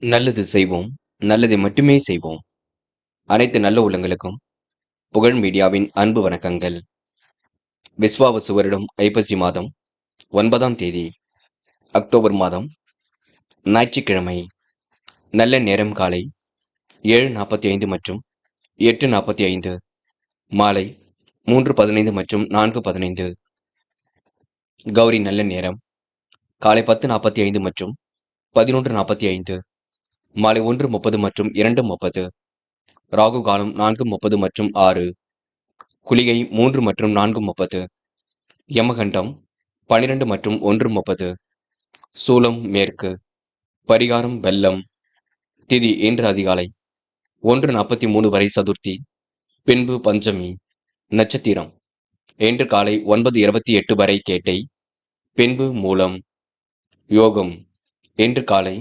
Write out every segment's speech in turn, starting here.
நல்லது செய்வோம், நல்லதை மட்டுமே செய்வோம். அனைத்து நல்ல உள்ளங்களுக்கும் புகழ் மீடியாவின் அன்பு வணக்கங்கள். விஸ்வாவசு வருடம் ஐப்பசி மாதம் 9ஆம் தேதி அக்டோபர் மாதம் ஞாயிற்றுக்கிழமை. நல்ல நேரம் காலை 7:45 மற்றும் 8:45, மாலை 3:15 மற்றும் 4:15. கௌரி நல்ல நேரம் காலை 10:45 மற்றும் 11:45, மாலை 1:30 மற்றும் 2:30. ராகு காலம் 4:30 மற்றும் 6, குளிகை 3 மற்றும் 4:30, யமகண்டம் 12 மற்றும் 1:30, சூலம் மேற்கு, பரிகாரம் வெள்ளம். திதி இன்று அதிகாலை 1:43 வரை சதுர்த்தி, பின்பு பஞ்சமி. நட்சத்திரம் இன்று காலை 9:28 வரை கேட்டை, பின்பு மூலம். யோகம் இன்று காலை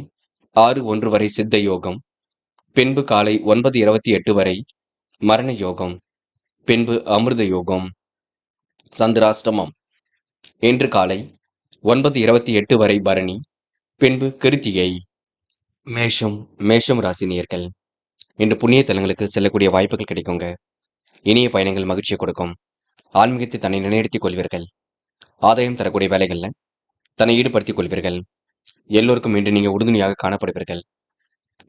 6:01 வரை சித்த யோகம், பின்பு காலை 9:28 வரை மரண யோகம், பின்பு அமிர்த யோகம். சந்திராஷ்டமம் இன்று காலை 9:28 வரை பரணி, பின்பு கிருத்திகை. மேஷம் ராசி நேயர்கள், இன்று புண்ணிய தலங்களுக்கு செல்லக்கூடிய வாய்ப்புகள் கிடைக்குங்க. இனிய பயணங்கள் மகிழ்ச்சியை கொடுக்கும். ஆன்மீகத்தை தன்னை நிலைநிறுத்திக் கொள்வீர்கள். ஆதாயம் தரக்கூடிய வேலைகள்ல தன்னை ஈடுபடுத்திக் கொள்வீர்கள். எல்லோருக்கும் இன்று நீங்க உறுதுணையாக காணப்படுவீர்கள்.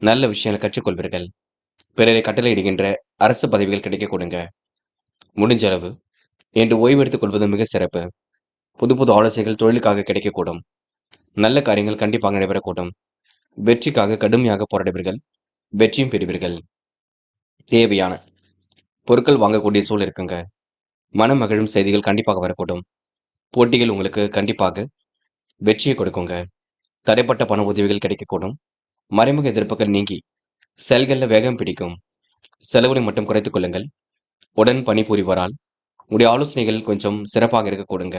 நல்ல விஷயங்களை கற்றுக்கொள்வீர்கள். பிறரை கட்டளையிடுகின்ற அரசு பதவிகள் கிடைக்க கொடுங்க. முடிஞ்ச அளவு இன்று ஓய்வெடுத்துக் கொள்வது மிக சிறப்பு. புது புது ஆலோசனைகள் தொழிலுக்காக கிடைக்கக்கூடும். நல்ல காரியங்கள் கண்டிப்பாக நடைபெறக்கூடும். வெற்றிக்காக கடுமையாக போராடுவீர்கள். வெற்றியும் பெறுவீர்கள். தேவையான பொருட்கள் வாங்கக்கூடிய சூழல் இருக்குங்க. மனம் மகிழும் செய்திகள் கண்டிப்பாக வரக்கூடும். போட்டிகள் உங்களுக்கு கண்டிப்பாக வெற்றியை கொடுக்குங்க. தடைப்பட்ட பண உதவிகள் கிடைக்கக்கூடும். மறைமுக எதிர்ப்புகள் நீங்கி செயல்களில் வேகம் பிடிக்கும். செலவுகளை மட்டும் குறைத்துக் கொள்ளுங்கள். உடன் பணிபுரிவரால் உங்களுடைய ஆலோசனைகள் கொஞ்சம் சிறப்பாக இருக்க கொடுங்க.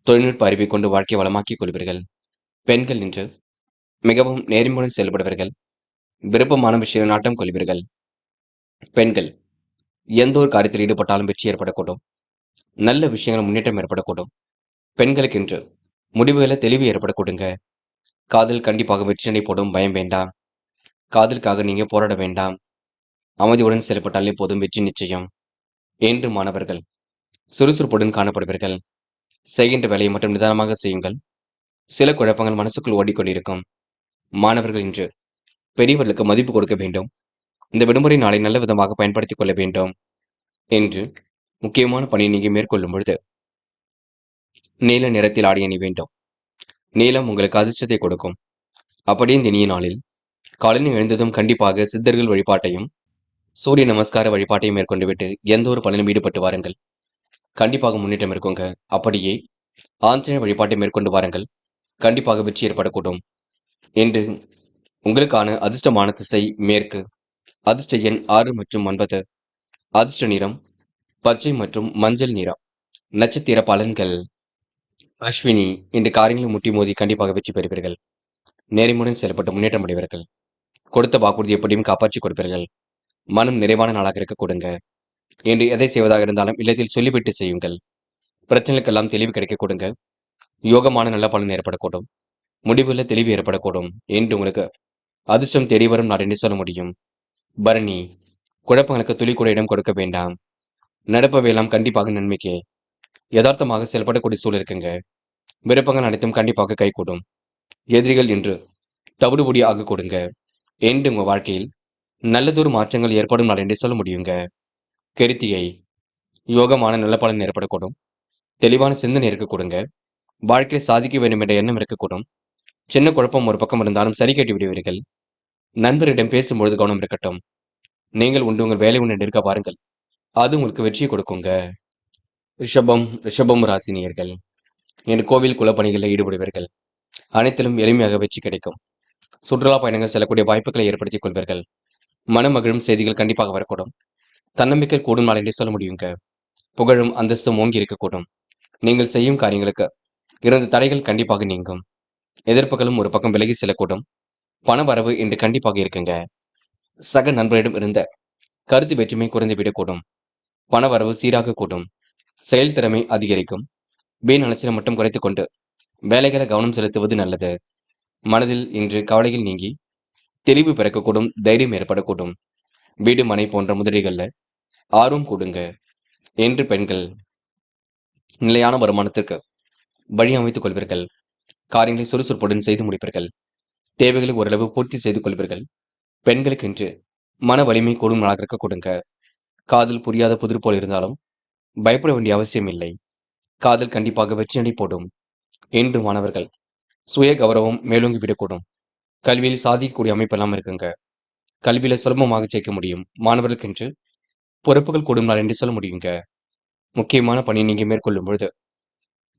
தொழில்நுட்ப அறிவை கொண்டு வாழ்க்கை வளமாக்கிக் கொள்வீர்கள். பெண்கள் இன்று மிகவும் நேர்மையுடன் செயல்படுவீர்கள். விருப்பமான விஷயம் நாட்டம் கொள்வீர்கள். பெண்கள் எந்த ஒரு காரியத்தில் ஈடுபட்டாலும் வெற்றி ஏற்படக்கூடும். நல்ல விஷயங்கள் முன்னேற்றம் ஏற்படக்கூடும். பெண்களுக்கு இன்று முடிவுகளை தெளிவு ஏற்படக்கூடுங்க. காதல் கண்டிப்பாக வெற்றி நடை போடும். பயம் வேண்டாம். காதலுக்காக நீங்க போராட வேண்டாம். அமைதியுடன் செயல்பட்டாலே போதும், வெற்றி நிச்சயம். என்று மாணவர்கள் சுறுசுறுப்புடன் காணப்படுவீர்கள். செய்கின்ற வேலையை மட்டும் நிதானமாக செய்யுங்கள். சில குழப்பங்கள் மனசுக்குள் ஓடிக்கொண்டிருக்கும். மாணவர்கள் இன்று பெரியவர்களுக்கு மதிப்பு கொடுக்க வேண்டும். இந்த விடுமுறை நாளை நல்ல விதமாக பயன்படுத்திக் கொள்ள வேண்டும். என்று முக்கியமான பணியை நீங்க மேற்கொள்ளும் பொழுது நீல நிறத்தில் ஆடை அணி வேண்டும். நீலம் உங்களுக்கு அதிர்ஷ்டத்தை கொடுக்கும். அப்படியே இந்த இனிய நாளில் காலையில் எழுந்ததும் கண்டிப்பாக சித்தர்கள் வழிபாட்டையும் சூரிய நமஸ்கார வழிபாட்டையும் மேற்கொண்டு விட்டு எந்த ஒரு பலனும் ஈடுபட்டு வாருங்கள். கண்டிப்பாக முன்னேற்றம் இருக்குங்க. அப்படியே ஆஞ்சநேய வழிபாட்டை மேற்கொண்டு வாருங்கள். கண்டிப்பாக வெற்றி ஏற்படக்கூடும். என்று உங்களுக்கான அதிர்ஷ்டமான திசை மேற்கு. அதிர்ஷ்ட எண் 6 மற்றும் 9. அதிர்ஷ்ட நிறம் பச்சை மற்றும் மஞ்சள் நிறம். நட்சத்திர பலன்கள். அஸ்வினி இந்த காரியங்களை முட்டி மோதி கண்டிப்பாக வெற்றி பெறுவீர்கள். நேர்மையுடன் செயல்பட்டு முன்னேற்றம் அடைவீர்கள். கொடுத்த வாக்குறுதி எப்படியும் காப்பாற்றிக் கொடுப்பீர்கள். மனம் நிறைவான நாளாக இருக்க கொடுங்க. என்று எதை செய்வதாக இருந்தாலும் இல்லத்தில் சொல்லிவிட்டு செய்யுங்கள். பிரச்சனைகளுக்கெல்லாம் தெளிவு கிடைக்க கொடுங்க. யோகமான நல்ல பலன் ஏற்படக்கூடும். முடிவுல தெளிவு ஏற்படக்கூடும். என்று உங்களுக்கு அதிர்ஷ்டம் தேடி வரும் நாள் என்று சொல்ல முடியும். பரணி குழப்பங்களுக்கு துளி கூட இடம் கொடுக்க வேண்டாம். நடப்பவையெல்லாம் கண்டிப்பாக நன்மைக்கே. யதார்த்தமாக செயல்படக்கூடிய சூழல் இருக்குங்க. விருப்பங்கள் அனைத்தும் கண்டிப்பாக கைகூடும். எதிரிகள் என்று தவிடுபொடி ஆக கொடுங்க. என்று உங்க வாழ்க்கையில் நல்லதொரு மாற்றங்கள் ஏற்படும் நாள் என்று சொல்ல முடியுங்க. கிருத்திகை யோகமான நல்ல பலன் ஏற்படக்கூடும். தெளிவான சிந்தனை இருக்க கொடுங்க. வாழ்க்கையை சாதிக்க வேண்டும் என்ற எண்ணம் இருக்கக்கூடும். சின்ன குழப்பம் ஒரு பக்கம் இருந்தாலும் சரி கட்டி விடுவீர்கள். நண்பரிடம் பேசும்பொழுது கவனம் இருக்கட்டும். நீங்கள் உண்டு உங்கள் வேலை உண்டு இருக்க பாருங்கள். அது உங்களுக்கு வெற்றியை கொடுக்குங்க. ரிஷபம் ராசினியர்கள் என்று கோவில் குலப்பணிகளில் ஈடுபடுவீர்கள். அனைத்திலும் எளிமையாக வெற்றி கிடைக்கும். சுற்றுலா பயணங்கள் செல்லக்கூடிய வாய்ப்புகளை ஏற்படுத்திக் கொள்வீர்கள். மனமகிழும் செய்திகள் கண்டிப்பாக வரக்கூடும். தன்னம்பிக்கை கூடும் நாள் என்று சொல்ல முடியுங்க. புகழும் அந்தஸ்தும் ஓங்கி இருக்கக்கூடும். நீங்கள் செய்யும் காரியங்களுக்கு இருந்த தடைகள் கண்டிப்பாக நீங்கும். எதிர்ப்புகளும் ஒரு பக்கம் விலகி செல்லக்கூடும். பண வரவு என்று கண்டிப்பாக இருக்குங்க. சக நண்பரிடம் இருந்த கருத்து வேற்றுமை குறைந்து விடக்கூடும். பண வரவு சீராக கூடும். செயல்திறமை அதிகரிக்கும். வீண் அலைச்சலை மட்டும் குறைத்துக் கொண்டு வேலைகளை கவனம் செலுத்துவது நல்லது. மனதில் இன்று கவலைகள் நீங்கி தெளிவு பிறக்கக்கூடும், தைரியம் ஏற்படக்கூடும். வீடு மனை போன்ற முதலீடுகள்ல ஆர்வம் கூடுங்க என்று பெண்கள் நிலையான வருமானத்திற்கு வழி அமைத்துக் கொள்வீர்கள். காரியங்களை சுறுசுறுப்புடன் செய்து முடிப்பீர்கள். தேவைகளை ஓரளவு பூர்த்தி செய்து கொள்வீர்கள். பெண்களுக்கென்று மன வலிமை கூடும் நாளாக இருக்க கொடுங்க. காதல் புரியாத புதிர் போல் இருந்தாலும் பயப்பட வேண்டிய அவசியம் இல்லை. காதல் கண்டிப்பாக வெற்றியடை போடும் என்று மாணவர்கள் சுய கௌரவம் மேலோங்கி விடக்கூடும். கல்வியில் சாதிக்கக்கூடிய அமைப்பெல்லாம் இருக்குங்க. கல்வியில சுலபமாக ஜெயிக்க முடியும். மாணவர்களுக்கென்று பொறுப்புகள் கூடும் நாள் என்று சொல்ல முடியுங்க. முக்கியமான பணி நீங்க மேற்கொள்ளும் பொழுது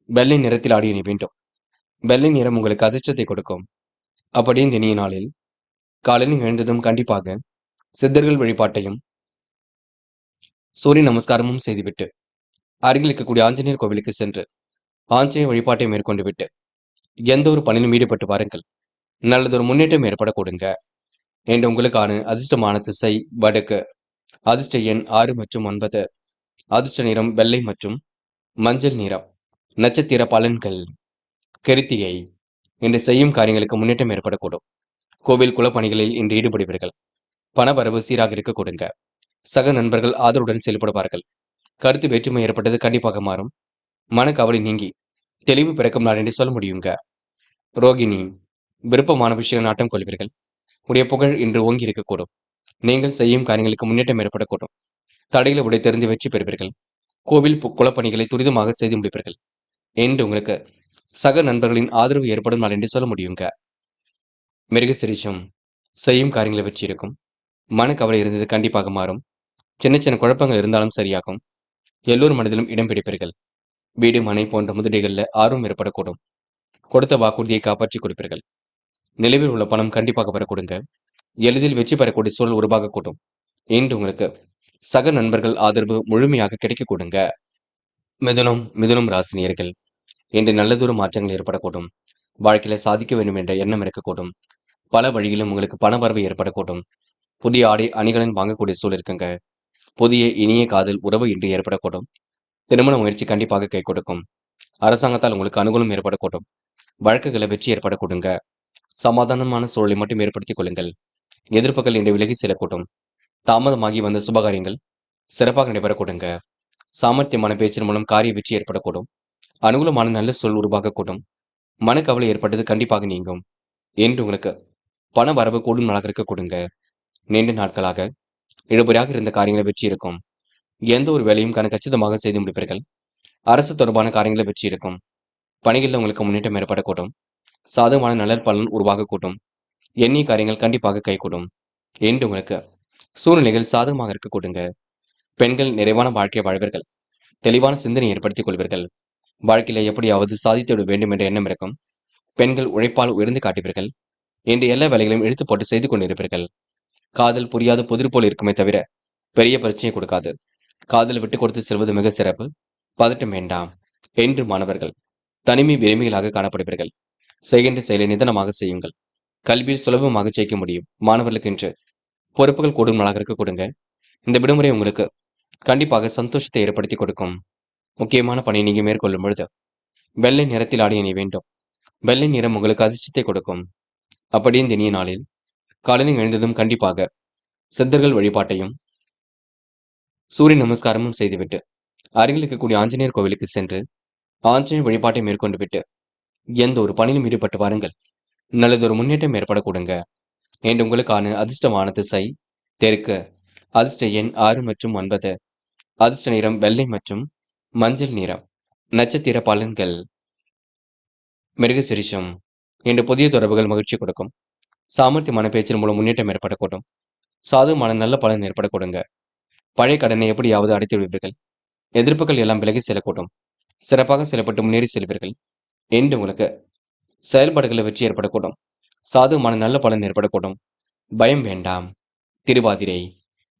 வெள்ளை நிறத்தில் ஆடி அணி வேண்டும். வெள்ளை நிறம் உங்களுக்கு அதிர்ஷ்டத்தை கொடுக்கும். அப்படியே இந்த இனிய நாளில் காலையில் எழுந்ததும் கண்டிப்பாக சித்தர்கள் வழிபாட்டையும் சூரிய நமஸ்காரமும் செய்துவிட்டு அருகில் இருக்கக்கூடிய ஆஞ்சநேயர் கோவிலுக்கு சென்று ஆஞ்சநேயர் வழிபாட்டை மேற்கொண்டு விட்டு எந்த ஒரு பணியிலும் ஈடுபட்டு பாருங்கள். நல்லதொரு முன்னேற்றம் ஏற்பட கொடுங்க என்று உங்களுக்கான அதிர்ஷ்டமான திசை வடக்கு. அதிர்ஷ்ட எண் 6 மற்றும் 9. அதிர்ஷ்ட நிறம் வெள்ளை மற்றும் மஞ்சள் நிறம். நட்சத்திர பலன்கள். கிருத்திகை. இன்று செய்யும் காரியங்களுக்கு முன்னேற்றம் ஏற்படக்கூடும். கோவில் குலப்பணிகளில் இன்று ஈடுபடுவீர்கள். பணவரவு சீராக இருக்க கொடுங்க. சக நண்பர்கள் ஆதரவுடன் செயல்படுவார்கள். கருத்து வேற்றுமை ஏற்பட்டது கண்டிப்பாக மாறும். மனக்கவலை நீங்கி தெளிவு பிறக்கும் நாள் என்று சொல்ல முடியுங்க. ரோகிணி. விருப்பமான விஷயம் நாட்டம் கொள்வீர்கள். உடைய புகழ் இன்று ஓங்கி இருக்கக்கூடும். நீங்கள் செய்யும் காரியங்களுக்கு முன்னேற்றம் ஏற்படக்கூடும். தடைகளை உடை தெரிந்து வெற்றி பெறுவீர்கள். கோவில் குலப்பணிகளை துரிதமாக செய்து முடிப்பீர்கள் என்று உங்களுக்கு சக நண்பர்களின் ஆதரவு ஏற்படும் நாள் என்று சொல்ல முடியுங்க. மிருகசிரிஷம். செய்யும் காரியங்களை வெற்றி இருக்கும். மனக்கவலை இருந்தது கண்டிப்பாக மாறும். சின்ன சின்ன குழப்பங்கள் இருந்தாலும் சரியாகும். எல்லோர் மனதிலும் இடம் பிடிப்பீர்கள். வீடு மனை போன்ற முதலீடுகளில் ஆர்வம் ஏற்படக்கூடும். கொடுத்த வாக்குறுதியை காப்பாற்றி கொடுப்பீர்கள். நிலவில் உள்ள பணம் கண்டிப்பாக வரக்கூடுங்க. எளிதில் வெற்றி பெறக்கூடிய சூழல் உருவாகக்கூடும் என்று உங்களுக்கு சக நண்பர்கள் ஆதரவு முழுமையாக கிடைக்க கொடுங்க. மிதுனம் ராசினியர்கள் இன்று நல்லதொரு மாற்றங்கள் ஏற்படக்கூடும். வாழ்க்கையில சாதிக்க வேண்டும் என்ற எண்ணம் இருக்கக்கூடும். பல வழியிலும் உங்களுக்கு பண வரவு ஏற்படக்கூடும். புதிய ஆடை அணிகலன் வாங்கக்கூடிய சூழல் இருக்குங்க. புதிய இனிய காதல் உறவு இன்று ஏற்படக்கூடும். திருமண முயற்சி கண்டிப்பாக கை கொடுக்கும். அரசாங்கத்தால் உங்களுக்கு அனுகூலம் ஏற்படக்கூடும். வழக்குகளை வெற்றி ஏற்படக்கூடுங்க. சமாதானமான சூழலை மட்டும் ஏற்படுத்திக் கொள்ளுங்கள். எதிர்ப்புகள் இன்று விலகி செல்லக்கூடும். தாமதமாகி வந்த சுபகாரியங்கள் சிறப்பாக நடைபெறக்கூடுங்க. சாமர்த்தியமான பேச்சின் மூலம் காரிய வெற்றி ஏற்படக்கூடும். அனுகூலமான நல்ல சொல் உருவாகக்கூடும். மனக்கவலை ஏற்பட்டது கண்டிப்பாக நீங்கும் என்று உங்களுக்கு பண வரவு கூடும் நாளாக இருக்க கொடுங்க. நீண்ட நாட்களாக இழுபறியாக இருந்த காரியங்களை வெற்றி இருக்கும். எந்த ஒரு வேலையும் கச்சிதமாக செய்து முடிப்பீர்கள். அரசு தொடர்பான காரியங்களை வெற்றி இருக்கும். பணிகளில் உங்களுக்கு முன்னேற்றம் ஏற்படக்கூடும். சாதகமான நல்ல பலன் உருவாகக்கூடும். எண்ணிய காரியங்கள் கண்டிப்பாக கைகூடும் என்று உங்களுக்கு சூழ்நிலைகள் சாதகமாக இருக்க கொடுங்க. பெண்கள் நிறைவான வாழ்க்கையை வாழ்வீர்கள். தெளிவான சிந்தனை ஏற்படுத்திக் கொள்வீர்கள். வாழ்க்கையில எப்படியாவது சாதித்து விட வேண்டும் என்ற எண்ணம் இருக்கும். பெண்கள் உழைப்பால் உயர்ந்து காட்டுவீர்கள். என்று எல்லா வேலைகளையும் இழுத்து போட்டு செய்து கொண்டிருப்பீர்கள். காதல் புரியாத புதிர் போல் இருக்குமே தவிர பெரிய பிரச்சனை கொடுக்காது. காதல் விட்டு கொடுத்து செல்வது மிக சிறப்பு. பதட்டம் வேண்டாம் என்று மாணவர்கள் தனிமை விரும்பிகளாக காணப்படுவீர்கள். செய்கின்ற செயலை நிதானமாக செய்யுங்கள். கல்வியில் சுலபமாக ஜெயிக்க முடியும். மாணவர்களுக்கு இன்று பொறுப்புகள் கூடும் நாளாக இருக்க கொடுங்க. இந்த விடுமுறை உங்களுக்கு கண்டிப்பாக சந்தோஷத்தை ஏற்படுத்தி கொடுக்கும். முக்கியமான பணியை நீங்க மேற்கொள்ளும் பொழுது வெள்ளை நிறத்தில் ஆடை அணிய வேண்டும். வெள்ளை நிறம் உங்களுக்கு அதிர்ஷ்டத்தை கொடுக்கும். அப்படியே இந்த இனிய நாளில் காலையில் எழுந்ததும் கண்டிப்பாக சித்தர்கள் வழிபாட்டையும் சூரிய நமஸ்காரமும் செய்துவிட்டு அருகில் இருக்கக்கூடிய ஆஞ்சநேயர் கோவிலுக்கு சென்று ஆஞ்சநேயர் வழிபாட்டை மேற்கொண்டு விட்டு எந்த ஒரு பணியிலும் ஈடுபட்டு வாருங்கள். நல்லதொரு முன்னேற்றம் ஏற்படக்கூடுங்க என்று உங்களுக்கான அதிர்ஷ்டமான திசை தெற்கு. அதிர்ஷ்ட எண் 6 மற்றும் 9. அதிர்ஷ்ட நிறம் வெள்ளை மற்றும் மஞ்சள் நிறம். நட்சத்திர பலன்கள். மிருகசிரிஷம் இன்று புதிய தொடர்புகள் மகிழ்ச்சி கொடுக்கும். சாமர்த்தியமான பேச்சின் மூலம் முன்னேற்றம் ஏற்படக்கூடும். சாதகமான நல்ல பலன் ஏற்படக்கூடுங்க. பழைய கடனை எப்படியாவது அடைத்து விடுவீர்கள். எதிர்ப்புகள் எல்லாம் விலகி செல்லக்கூடும். சிறப்பாக செயல்பட்டு முன்னேறி செல்வீர்கள் என்று உங்களுக்கு செயல்பாடுகளை வெற்றி ஏற்படக்கூடும். சாதகமான நல்ல பலன் ஏற்படக்கூடும். பயம் வேண்டாம். திருவாதிரை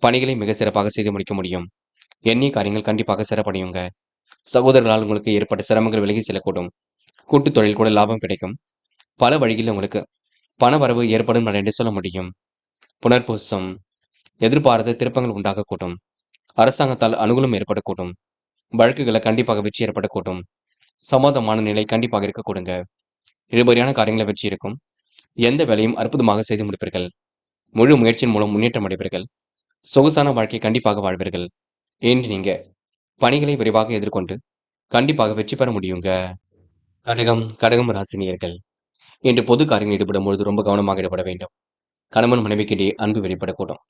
பணிகளை மிக சிறப்பாக செய்து முடிக்க முடியும். எண்ணிய காரியங்கள் கண்டிப்பாக சிறப்படையுங்க. சகோதரர்களால் உங்களுக்கு ஏற்பட்ட சிரமங்கள் விலகி செல்லக்கூடும். கூட்டு தொழில் கூட லாபம் கிடைக்கும். பல வழிகளில் உங்களுக்கு பண வரவு ஏற்படும் என்று சொல்ல முடியும். புனர்பூசம் எதிர்பாராத திருப்பங்கள் உண்டாகக்கூடும். அரசாங்கத்தால் அனுகூலம் ஏற்படக்கூடும். வழக்குகளை கண்டிப்பாக வெற்றி ஏற்படக்கூடும். சமாதமான நிலை கண்டிப்பாக இருக்க கொடுங்க. இழுபறியான காரியங்களை வெற்றி இருக்கும். எந்த வேலையும் அற்புதமாக செய்து முடிப்பீர்கள். முழு முயற்சியின் மூலம் முன்னேற்றம் அடைவீர்கள். சொகுசான வாழ்க்கை கண்டிப்பாக வாழ்வீர்கள். இன்று நீங்க பணிகளை விரைவாக எதிர்கொண்டு கண்டிப்பாக வெற்றி பெற முடியுங்க. கடகம் ராசினியர்கள். இன்று பொது காரியங்களில் ஈடுபடும் பொழுது ரொம்ப கவனமாக ஈடுபட வேண்டும். கணவன் மனைவிக்கிடையே அன்பு வெளிப்படக்கூடும்.